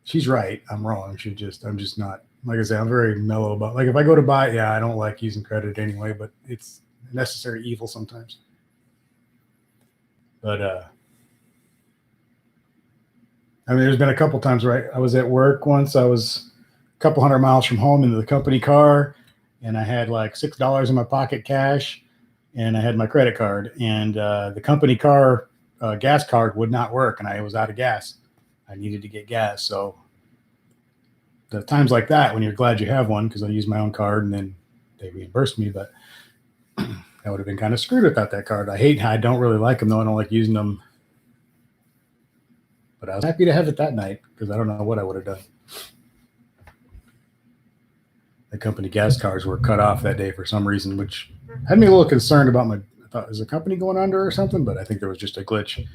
she's right. I'm wrong. I'm just not, like I say, I'm very mellow about, like, if I go to buy, I don't like using credit anyway, but it's a necessary evil sometimes. But I mean, there's been a couple times where I was at work once. I was a couple hundred miles from home into the company car, and I had like $6 in my pocket cash, and I had my credit card, and the company car gas card would not work, and I was out of gas. I needed to get gas. So the times like that, when you're glad you have one, because I used my own card and then they reimbursed me, but I would have been kind of screwed without that card. I don't really like them, though. I don't like using them. But I was happy to have it that night because I don't know what I would have done. The company gas cards were cut off that day for some reason, which had me a little concerned about I thought, is the company going under or something? But I think there was just a glitch.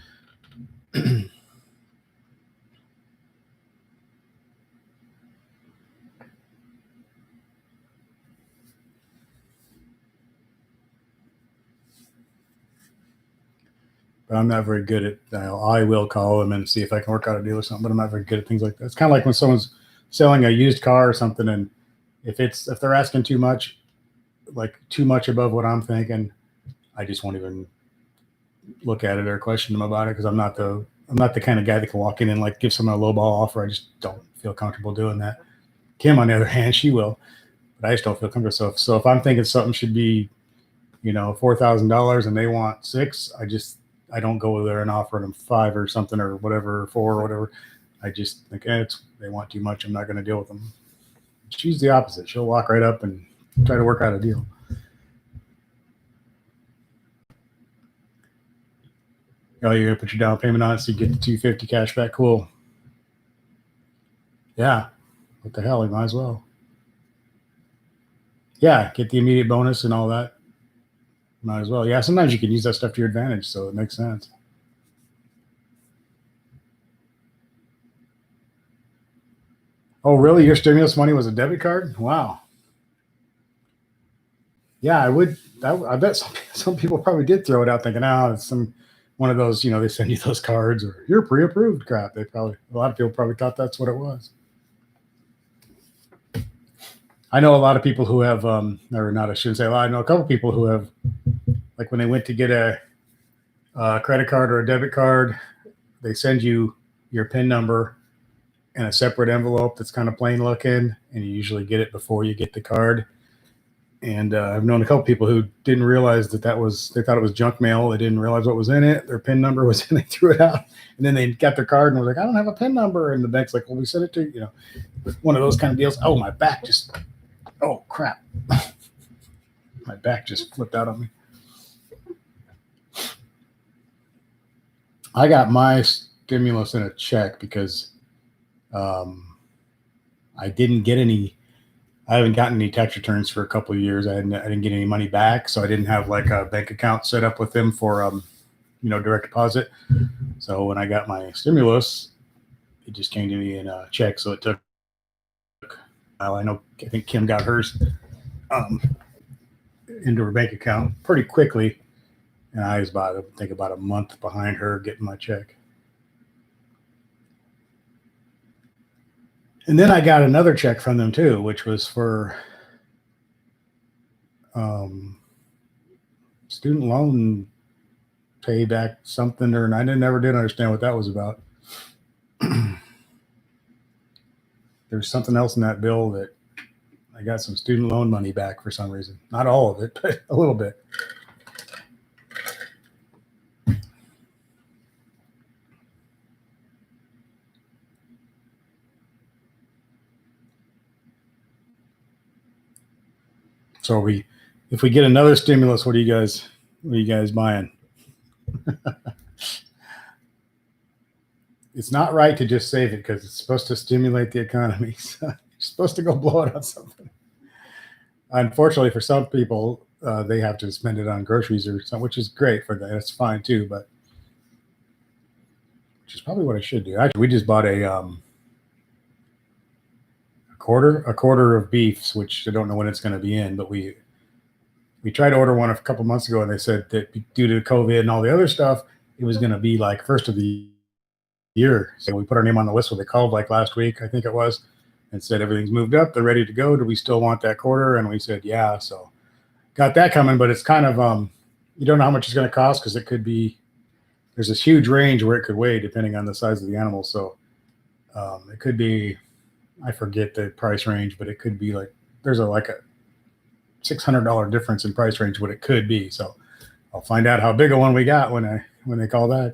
But I'm not very good at. I will call them and see if I can work out a deal or something. But I'm not very good at things like that. It's kind of like when someone's selling a used car or something, and if they're asking too much, like too much above what I'm thinking, I just won't even look at it or question them about it because I'm not the kind of guy that can walk in and like give someone a lowball offer. I just don't feel comfortable doing that. Kim, on the other hand, she will, but I just don't feel comfortable. So if I'm thinking something should be, $4,000 and they want $6,000, I don't go there and offer them $5,000 or something or whatever, $4,000 or whatever. I just think they want too much. I'm not going to deal with them. She's the opposite. She'll walk right up and try to work out a deal. Oh, you're going to put your down payment on it so you get the $250 cash back. Cool. Yeah. What the hell? You might as well. Yeah. Get the immediate bonus and all that. Might as well. Yeah. Sometimes you can use that stuff to your advantage. So it makes sense. Oh, really? Your stimulus money was a debit card? Wow. Yeah, I would. I bet some people probably did throw it out thinking, oh, it's some one of those, they send you those cards or you're pre-approved crap. A lot of people probably thought that's what it was. I know a lot of people who have, or not, I shouldn't say a lot. I know a couple people who have, like when they went to get a credit card or a debit card, they send you your PIN number in a separate envelope that's kind of plain looking, and you usually get it before you get the card. And I've known a couple people who didn't realize they thought it was junk mail. They didn't realize what was in it. Their PIN number was in, they threw it out. And then they got their card and was like, I don't have a PIN number. And the bank's like, well, we sent it to you. One of those kind of deals. Oh, my back oh, crap. My back just flipped out on me. I got my stimulus in a check because I didn't get any. I haven't gotten any tax returns for a couple of years. I didn't get any money back, so I didn't have like a bank account set up with them for direct deposit. So when I got my stimulus, it just came to me in a check. So it took. I think Kim got hers into her bank account pretty quickly, and I was about a month behind her getting my check. And then I got another check from them too, which was for student loan payback something, and I never did understand what that was about. There's something else in that bill that I got some student loan money back for some reason. Not all of it, but a little bit. So if we get another stimulus, what are you guys buying? It's not right to just save it because it's supposed to stimulate the economy. So you're supposed to go blow it on something. Unfortunately, for some people, they have to spend it on groceries or something, which is great for them. That's fine too, but which is probably what I should do. Actually, we just bought a quarter of beefs, which I don't know when it's going to be in, but we tried to order one a couple months ago, and they said that due to COVID and all the other stuff, it was going to be like first of the year. So we put our name on the list. So they called like last week, I think it was, and said everything's moved up. They're ready to go. Do we still want that quarter? And we said, yeah. So got that coming, but it's kind of you don't know how much it's going to cost because there's this huge range where it could weigh depending on the size of the animal. So it could be, I forget the price range, but it could be like there's a $600 difference in price range what it could be. So I'll find out how big a one we got when they call back.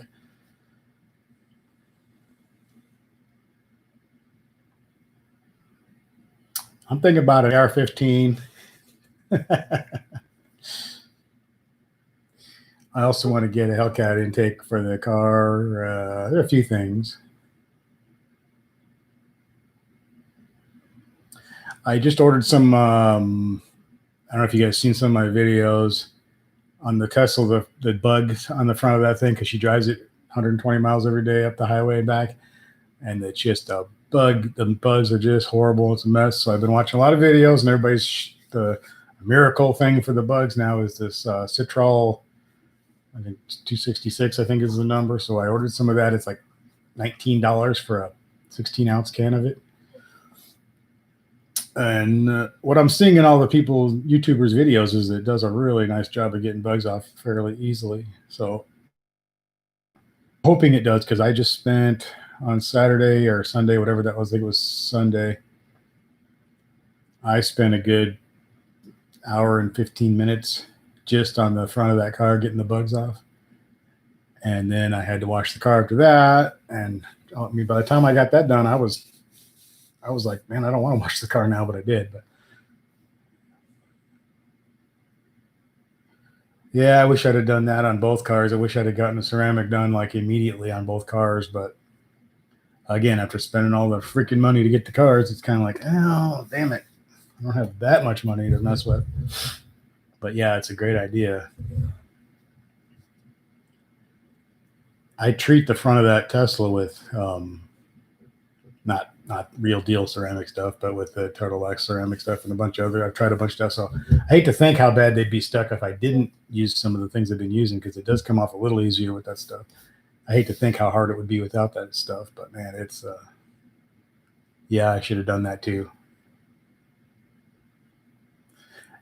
I'm thinking about an AR-15. I also want to get a Hellcat intake for the car. There are a few things. I just ordered some. I don't know if you guys seen some of my videos on the Tesla, the bugs on the front of that thing because she drives it 120 miles every day up the highway and back, and it's just a bug. The bugs are just horrible. It's a mess. So I've been watching a lot of videos, and everybody's the miracle thing for the bugs now is this Citral. I think 266, I think is the number. So I ordered some of that. It's like $19 for a 16-ounce can of it. And what I'm seeing in all the YouTubers' videos is it does a really nice job of getting bugs off fairly easily. So hoping it does because I just spent on Saturday or Sunday, whatever that was, I think it was Sunday, I spent a good hour and 15 minutes just on the front of that car getting the bugs off. And then I had to wash the car after that. And by the time I got that done, I was like, man, I don't want to wash the car now, but I did. But yeah, I wish I'd have done that on both cars. I wish I'd have gotten the ceramic done like immediately on both cars. But again, after spending all the freaking money to get the cars, it's kind of like, oh, damn it. I don't have that much money to mess with. But yeah, it's a great idea. I treat the front of that Tesla with not real deal ceramic stuff, but with the Turtle X ceramic stuff and a bunch of other. I've tried a bunch of stuff, so I hate to think how bad they'd be stuck if I didn't use some of the things I've been using, because it does come off a little easier with that stuff. I hate to think how hard it would be without that stuff, but man, it's yeah, I should have done that too.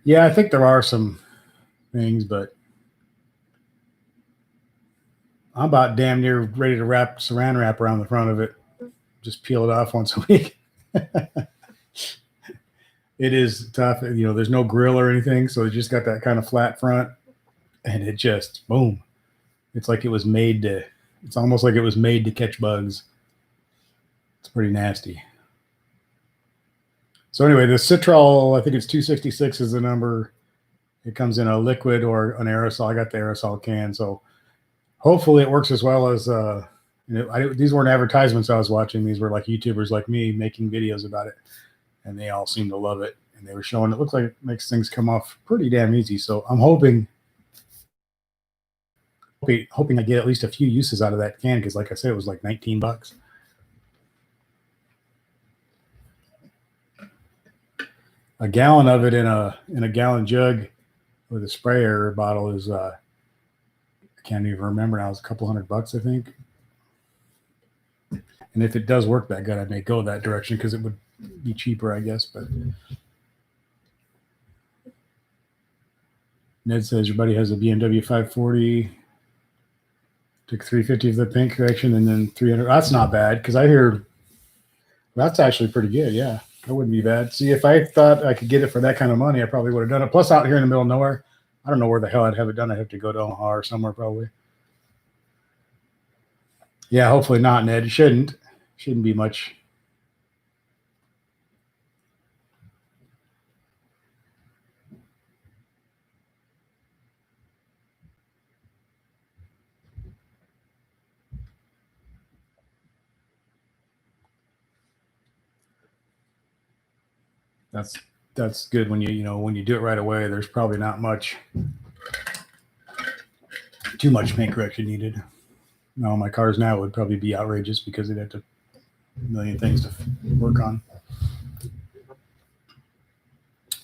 Yeah, I think there are some things, but I'm about damn near ready to wrap saran wrap around the front of it. Just peel it off once a week. It is tough. You know, there's no grill or anything, so it just got that kind of flat front, and it just, boom. It's like it was made to, it's almost like it was made to catch bugs. It's pretty nasty. So anyway, the Citral, I think it's 266 is the number. It comes in a liquid or an aerosol. I got the aerosol can, so hopefully it works as well as, these weren't advertisements I was watching. These were like YouTubers like me making videos about it, and they all seem to love it. And they were showing it looks like it makes things come off pretty damn easy. So I'm hoping I get at least a few uses out of that can, because like I said, it was like $19. A gallon of it in a gallon jug with a sprayer bottle is I can't even remember now. It's a couple $100, I think. And if it does work that good, I may go that direction because it would be cheaper, I guess. But Ned says your buddy has a BMW 540. Took 350 of the paint correction and then 300. That's not bad, because I hear that's actually pretty good. Yeah, that wouldn't be bad. See, if I thought I could get it for that kind of money, I probably would have done it. Plus, out here in the middle of nowhere, I don't know where the hell I'd have it done. I'd have to go to Omaha or somewhere probably. Yeah, hopefully not, Ned. It shouldn't be much. That's good when you do it right away. There's probably not too much paint correction needed. No, my cars now would probably be outrageous because they'd have a million things to work on.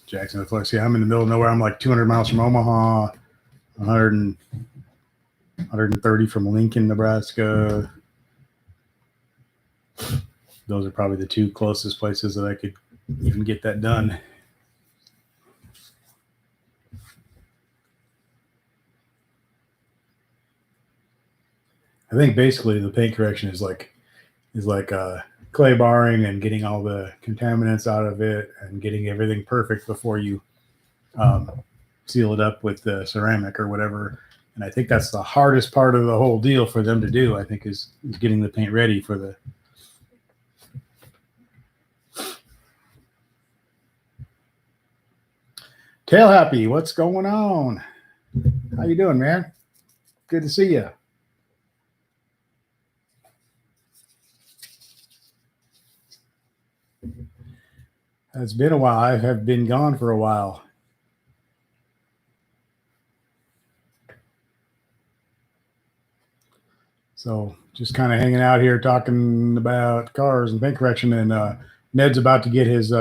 Jackson, the Flex. Yeah, I'm in the middle of nowhere. I'm like 200 miles from Omaha, 130 from Lincoln, Nebraska. Those are probably the two closest places that I could even get that done. I think basically the paint correction is like clay barring and getting all the contaminants out of it and getting everything perfect before you seal it up with the ceramic or whatever. And I think that's the hardest part of the whole deal for them to do, I think, is getting the paint ready for the. Tail Happy, what's going on? How you doing, man? Good to see you. It's been a while. I have been gone for a while. So just kind of hanging out here talking about cars and paint correction. And Ned's about to get his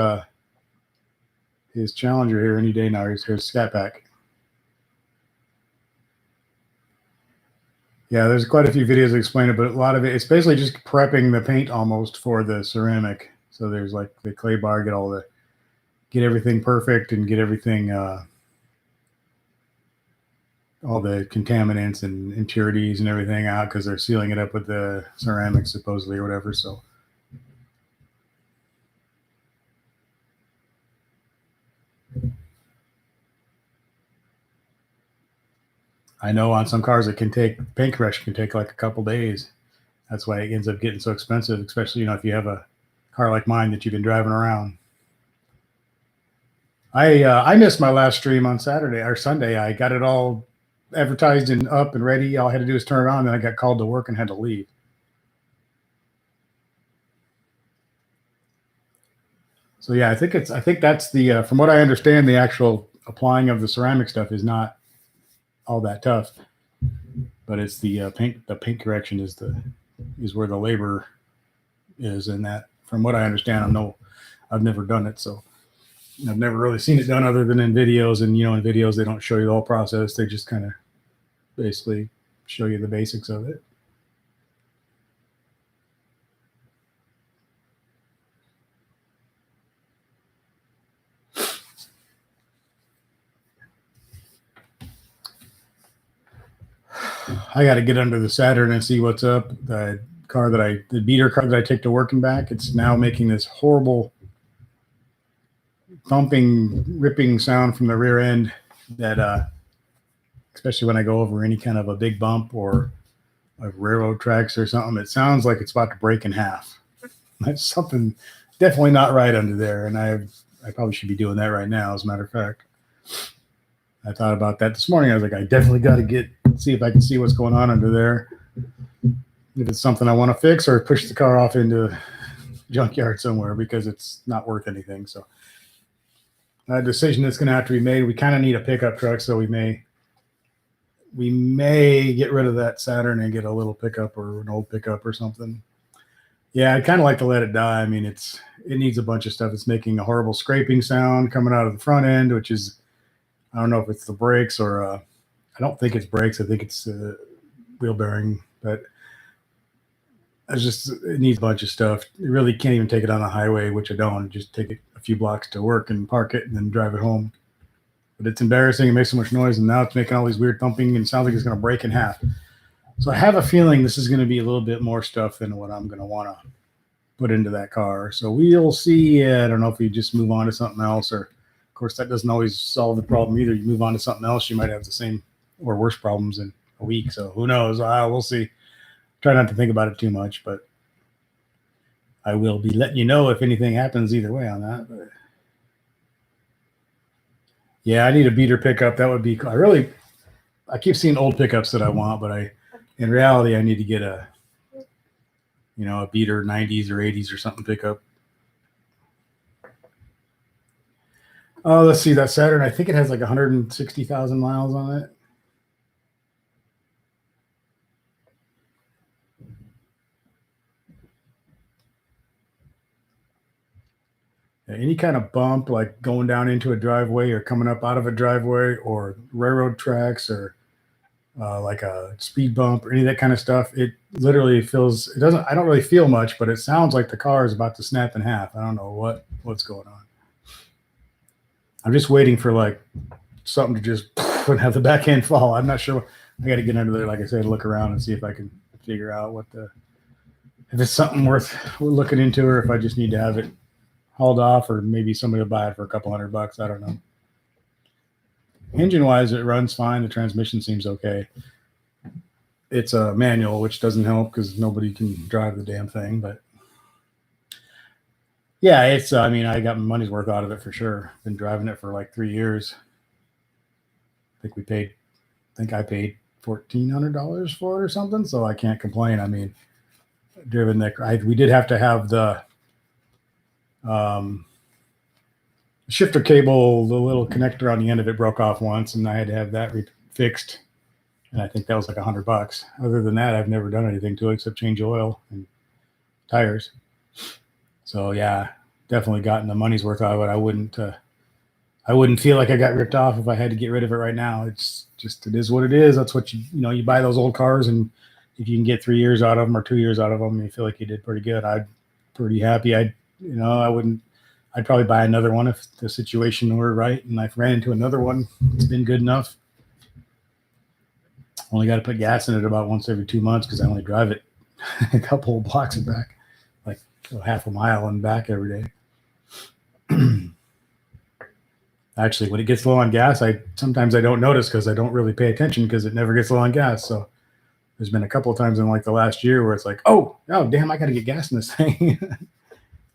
Challenger here any day now. His Scat Pack. Yeah, there's quite a few videos that explain it, but a lot of it's basically just prepping the paint almost for the ceramic. So there's like the clay bar, get everything perfect and get everything, all the contaminants and impurities and everything out, because they're sealing it up with the ceramic supposedly or whatever. So I know on some cars paint correction can take like a couple days. That's why it ends up getting so expensive, especially if you have a car like mine that you've been driving around. I missed my last stream on Saturday or Sunday. I got it all advertised and up and ready. All I had to do was turn it on. Then I got called to work and had to leave. So yeah, I think that's the from what I understand, the actual applying of the ceramic stuff is not all that tough, but it's the paint correction is where the labor is in that from what I understand, I've never done it, so I've never really seen it done other than in videos. And in videos they don't show you the whole process; they just kind of basically show you the basics of it. I got to get under the Saturn and see what's up. The beater car that I take to work and back, it's now making this horrible thumping, ripping sound from the rear end that, especially when I go over any kind of a big bump or like railroad tracks or something, it sounds like it's about to break in half. That's something definitely not right under there. And I probably should be doing that right now, as a matter of fact. I thought about that this morning. I was like, I definitely got to see if I can see what's going on under there. If it's something I want to fix, or push the car off into a junkyard somewhere because it's not worth anything. So a decision that's going to have to be made. We kind of need a pickup truck, so we may get rid of that Saturn and get a little pickup or an old pickup or something. Yeah, I'd kind of like to let it die. I mean, it needs a bunch of stuff. It's making a horrible scraping sound coming out of the front end, which is, I don't know if it's the brakes or I don't think it's brakes. I think it's wheel bearing, but it needs a bunch of stuff. You really can't even take it on the highway, which I don't. Just take it a few blocks to work and park it and then drive it home. But it's embarrassing. It makes so much noise, and now it's making all these weird thumping and sounds like it's going to break in half. So I have a feeling this is going to be a little bit more stuff than what I'm going to want to put into that car. So we'll see. I don't know if we just move on to something else, or of course that doesn't always solve the problem either. You move on to something else, you might have the same or worse problems in a week. So who knows? We'll see. Try not to think about it too much, but I will be letting you know if anything happens either way on that. But yeah, I need a beater pickup. That would be cool. I keep seeing old pickups that I want, but in reality, I need to get a beater 90s or 80s or something pickup. Oh, let's see, that Saturn, I think it has like 160,000 miles on it. Any kind of bump, like going down into a driveway or coming up out of a driveway or railroad tracks or like a speed bump or any of that kind of stuff, it literally I don't really feel much, but it sounds like the car is about to snap in half. I don't know what's going on. I'm just waiting for like something to just have the back end fall. I'm not sure. I got to get under there, like I said, look around and see if I can figure out if it's something worth looking into, or if I just need to have it hauled off, or maybe somebody will buy it for a couple $100. I don't know. Engine wise, it runs fine. The transmission seems okay. It's a manual, which doesn't help because nobody can drive the damn thing. But yeah, I got my money's worth out of it for sure. Been driving it for like 3 years. I think I paid $1,400 for it or something. So I can't complain. I mean, driven that, we did have to have the shifter cable, the little connector on the end of it broke off once, and I had to have that fixed. And I think that was like $100. Other than that, I've never done anything to it except change oil and tires. So yeah, definitely gotten the money's worth out of it. I wouldn't feel like I got ripped off if I had to get rid of it right now. It is what it is. That's what you buy those old cars, and if you can get 3 years out of them or 2 years out of them, you feel like you did pretty good. I'm pretty happy. I'd probably buy another one if the situation were right and I ran into another one. It's been good enough. Only got to put gas in it about once every 2 months because I only drive it a couple of blocks and back, like half a mile and back every day. Actually, when it gets low on gas, sometimes I don't notice because I don't really pay attention because it never gets low on gas. So there's been a couple of times in like the last year where it's like, oh damn, I got to get gas in this thing.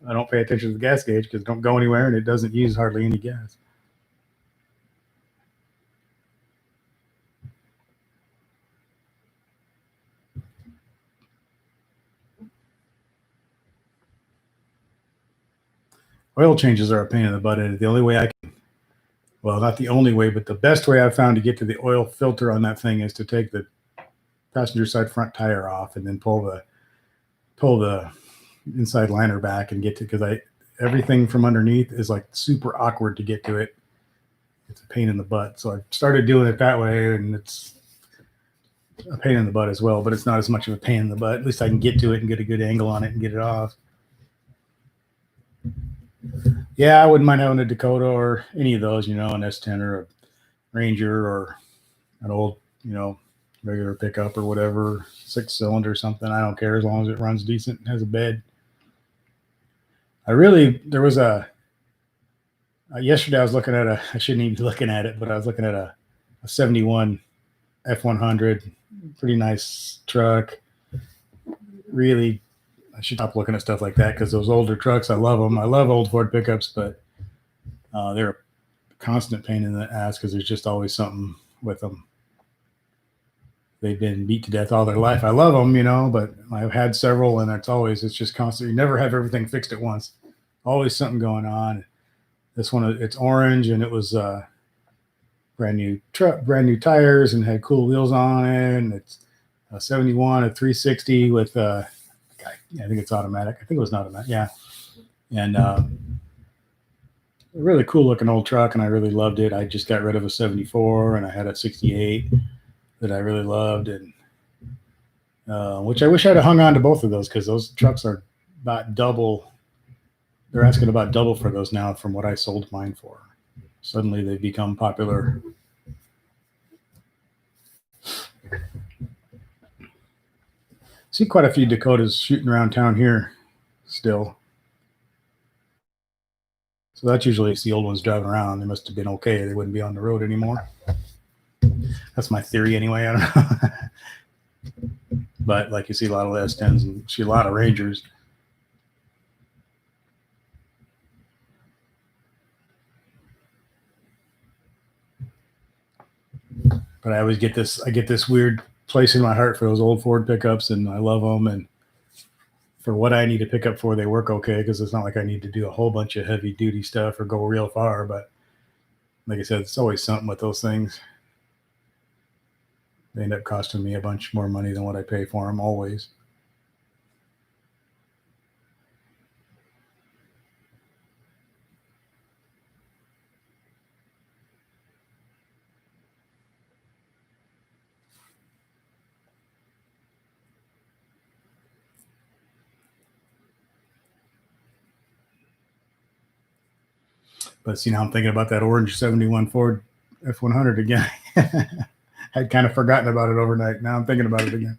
I don't pay attention to the gas gauge because it don't go anywhere and it doesn't use hardly any gas. Oil changes are a pain in the butt. The only way not the only way, but the best way I've found to get to the oil filter on that thing is to take the passenger side front tire off and then pull the inside liner back and get to, because everything from underneath is like super awkward to get to it. It's a pain in the butt. So I started doing it that way, and it's a pain in the butt as well, but it's not as much of a pain in the butt. At least I can get to it and get a good angle on it and get it off. Yeah, I wouldn't mind having a Dakota or any of those, an S10 or a Ranger or an old, regular pickup or whatever, 6-cylinder or something. I don't care as long as it runs decent and has a bed. There was yesterday I was looking at I shouldn't even be looking at it, but I was looking at a 71 F100, pretty nice truck. Really, I should stop looking at stuff like that because those older trucks, I love them. I love old Ford pickups, but they're a constant pain in the ass because there's just always something with them. They've been beat to death all their life. I love them, but I've had several, and it's just constant. You never have everything fixed at once. Always something going on. This one, it's orange, and it was brand new truck, brand new tires, and had cool wheels on it. And it's a 71, a 360 with I think it's automatic. I think it was an automatic. Yeah. And a really cool looking old truck, and I really loved it. I just got rid of a 74, and I had a 68 that I really loved, and which I wish I'd have hung on to both of those because those trucks are about double. They're asking about double for those now from what I sold mine for. Suddenly they've become popular. See quite a few Dakotas shooting around town here still. So that's usually the old ones driving around. They must have been okay. They wouldn't be on the road anymore. That's my theory anyway. I don't know. But like you see a lot of S10s and see a lot of Rangers. But I always get this weird place in my heart for those old Ford pickups, and I love them. And for what I need to pick up for, they work okay because it's not like I need to do a whole bunch of heavy duty stuff or go real far. But like I said, it's always something with those things. They end up costing me a bunch more money than what I pay for them always. But see, now I'm thinking about that orange 71 Ford F100 again. I'd kind of forgotten about it overnight. Now I'm thinking about it again.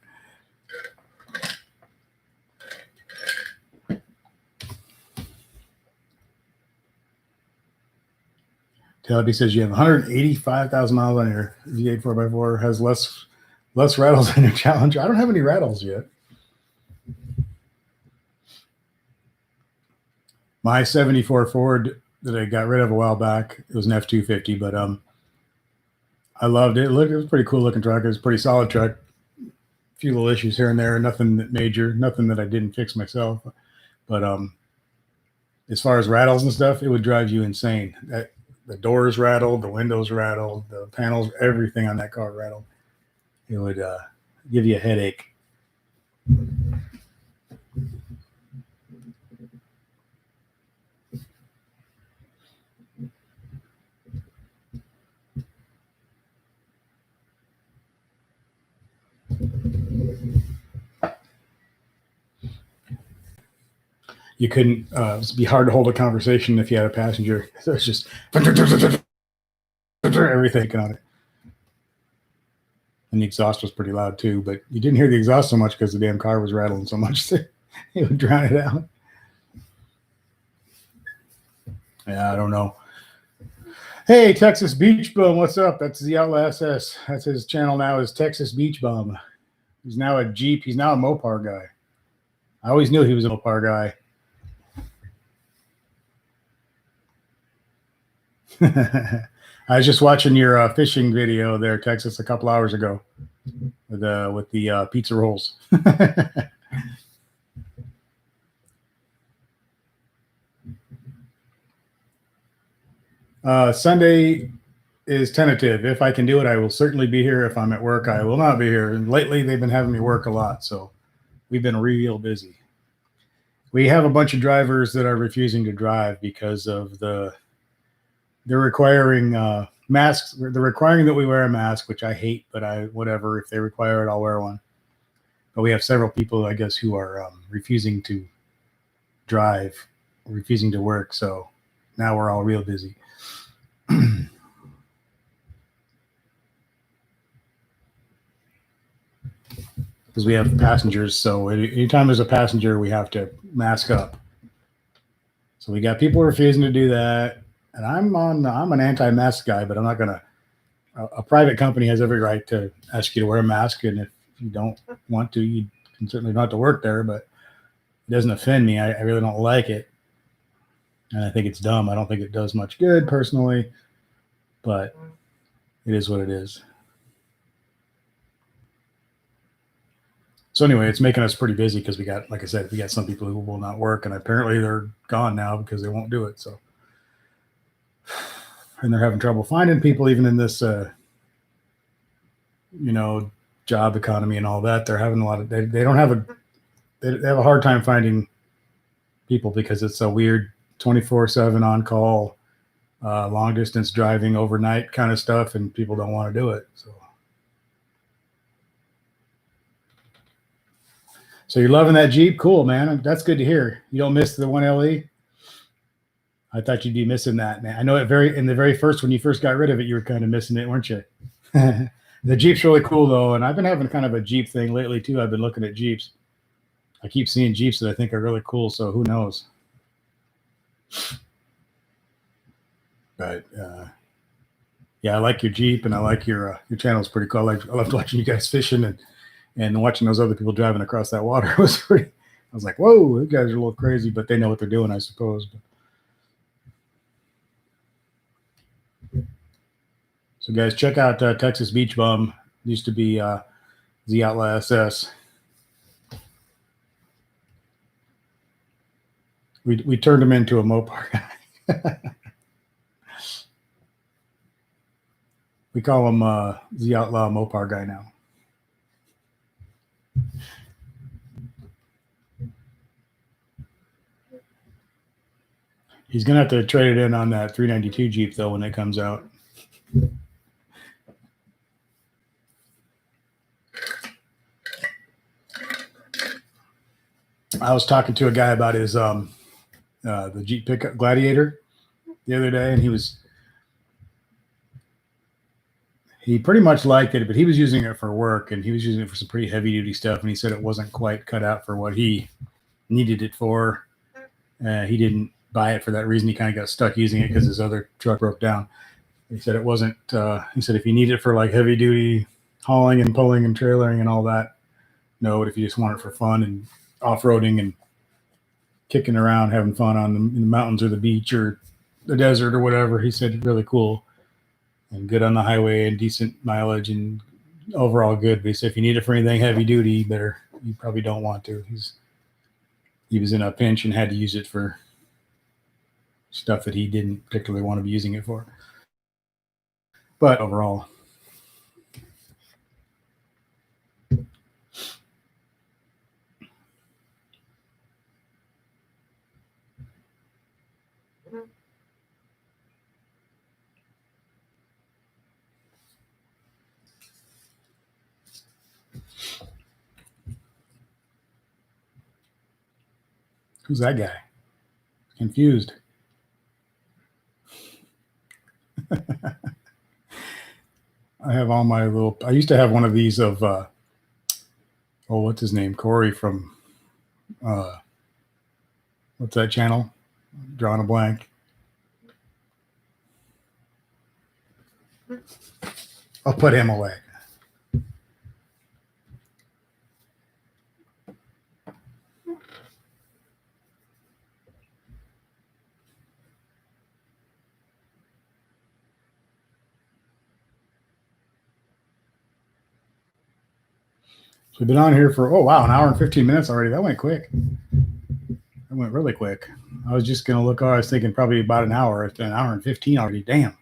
Teleby says you have 185,000 miles on your V8 4x4, has less rattles than your Challenger. I don't have any rattles yet. My 74 Ford that I got rid of a while back, it was an F250, but I loved it. Look, it was a pretty cool looking truck. It was a pretty solid truck. A few little issues here and there, nothing major, nothing that I didn't fix myself. But as far as rattles and stuff, it would drive you insane. The doors rattled, the windows rattled, the panels, everything on that car rattled. It would give you a headache. You couldn't, it'd be hard to hold a conversation if you had a passenger. So it's just everything on it. And the exhaust was pretty loud too, but you didn't hear the exhaust so much because the damn car was rattling so much that it would drown it out. Yeah, I don't know. Hey, Texas Beach Bum, what's up? That's the Outlaw SS. That's his channel now, is Texas Beach Bum. He's now a Jeep. He's now a Mopar guy. I always knew he was a Mopar guy. I was just watching your fishing video there, Texas, a couple hours ago with the pizza rolls. Sunday is tentative. If I can do it, I will certainly be here. If I'm at work, I will not be here. And lately, they've been having me work a lot, so we've been real busy. we have a bunch of drivers that are refusing to drive because of they're requiring masks. They're requiring that we wear a mask, which I hate, but whatever. If they require it, I'll wear one. But we have several people, I guess, who are refusing to drive, refusing to work. So now we're all real busy. Because we have passengers. So anytime there's a passenger, we have to mask up. So we got people refusing to do that. And I'm an anti-mask guy, but I'm not going to. A private company has every right to ask you to wear a mask. And if you don't want to, you can certainly not to work there, but it doesn't offend me. I really don't like it. And I think it's dumb. I don't think it does much good personally, but it is what it is. So anyway, it's making us pretty busy because we got, like I said, we got some people who will not work, and apparently they're gone now because they won't do it. So, and they're having trouble finding people even in this, job economy and all that. They're having a lot of, they have a hard time finding people because it's a weird 24/7 on call, long distance driving overnight kind of stuff, and people don't want to do it. So you're loving that Jeep? Cool, man. That's good to hear. You don't miss the 1LE? I thought you'd be missing that, man. I know in the very first, when you first got rid of it, you were kind of missing it, weren't you? The Jeep's really cool though. And I've been having kind of a Jeep thing lately too. I've been looking at Jeeps. I keep seeing Jeeps that I think are really cool. So who knows? But yeah, I like your Jeep, and I like your channel is pretty cool. I loved watching you guys fishing and watching those other people driving across that water. Was pretty. I was like, whoa, you guys are a little crazy, but they know what they're doing, I suppose. So guys, check out Texas Beach Bum. It used to be the Outlaw SS. We turned him into a Mopar guy. We call him the Outlaw Mopar guy now. He's gonna have to trade it in on that 392 Jeep though when it comes out. I was talking to a guy about his the Jeep pickup Gladiator the other day, and he pretty much liked it, but he was using it for work, and he was using it for some pretty heavy duty stuff, and he said it wasn't quite cut out for what he needed it for. He didn't buy it for that reason. He kind of got stuck using it because his other truck broke down. He said it wasn't. He said if you need it for like heavy duty hauling and pulling and trailering and all that, no. But if you just want it for fun and off-roading and kicking around, having fun on the mountains or the beach or the desert or whatever, he said really cool and good on the highway and decent mileage and overall good. But he said if you need it for anything heavy duty, you probably don't want to. He was in a pinch and had to use it for stuff that he didn't particularly want to be using it for. But overall, who's that guy? Confused. I have all my I used to have one of these of, what's his name? Corey from, what's that channel? Drawing a blank. I'll put him away. We've been on here for, an hour and 15 minutes already. That went quick. That went really quick. I was just going to look, I was thinking probably about an hour. It's been an hour and 15 already. Damn.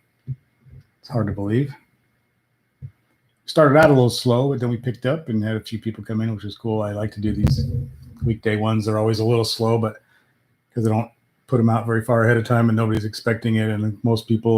It's hard to believe. Started out a little slow, but then we picked up and had a few people come in, which was cool. I like to do these Weekday ones are always a little slow, but because I don't put them out very far ahead of time and nobody's expecting it, and most people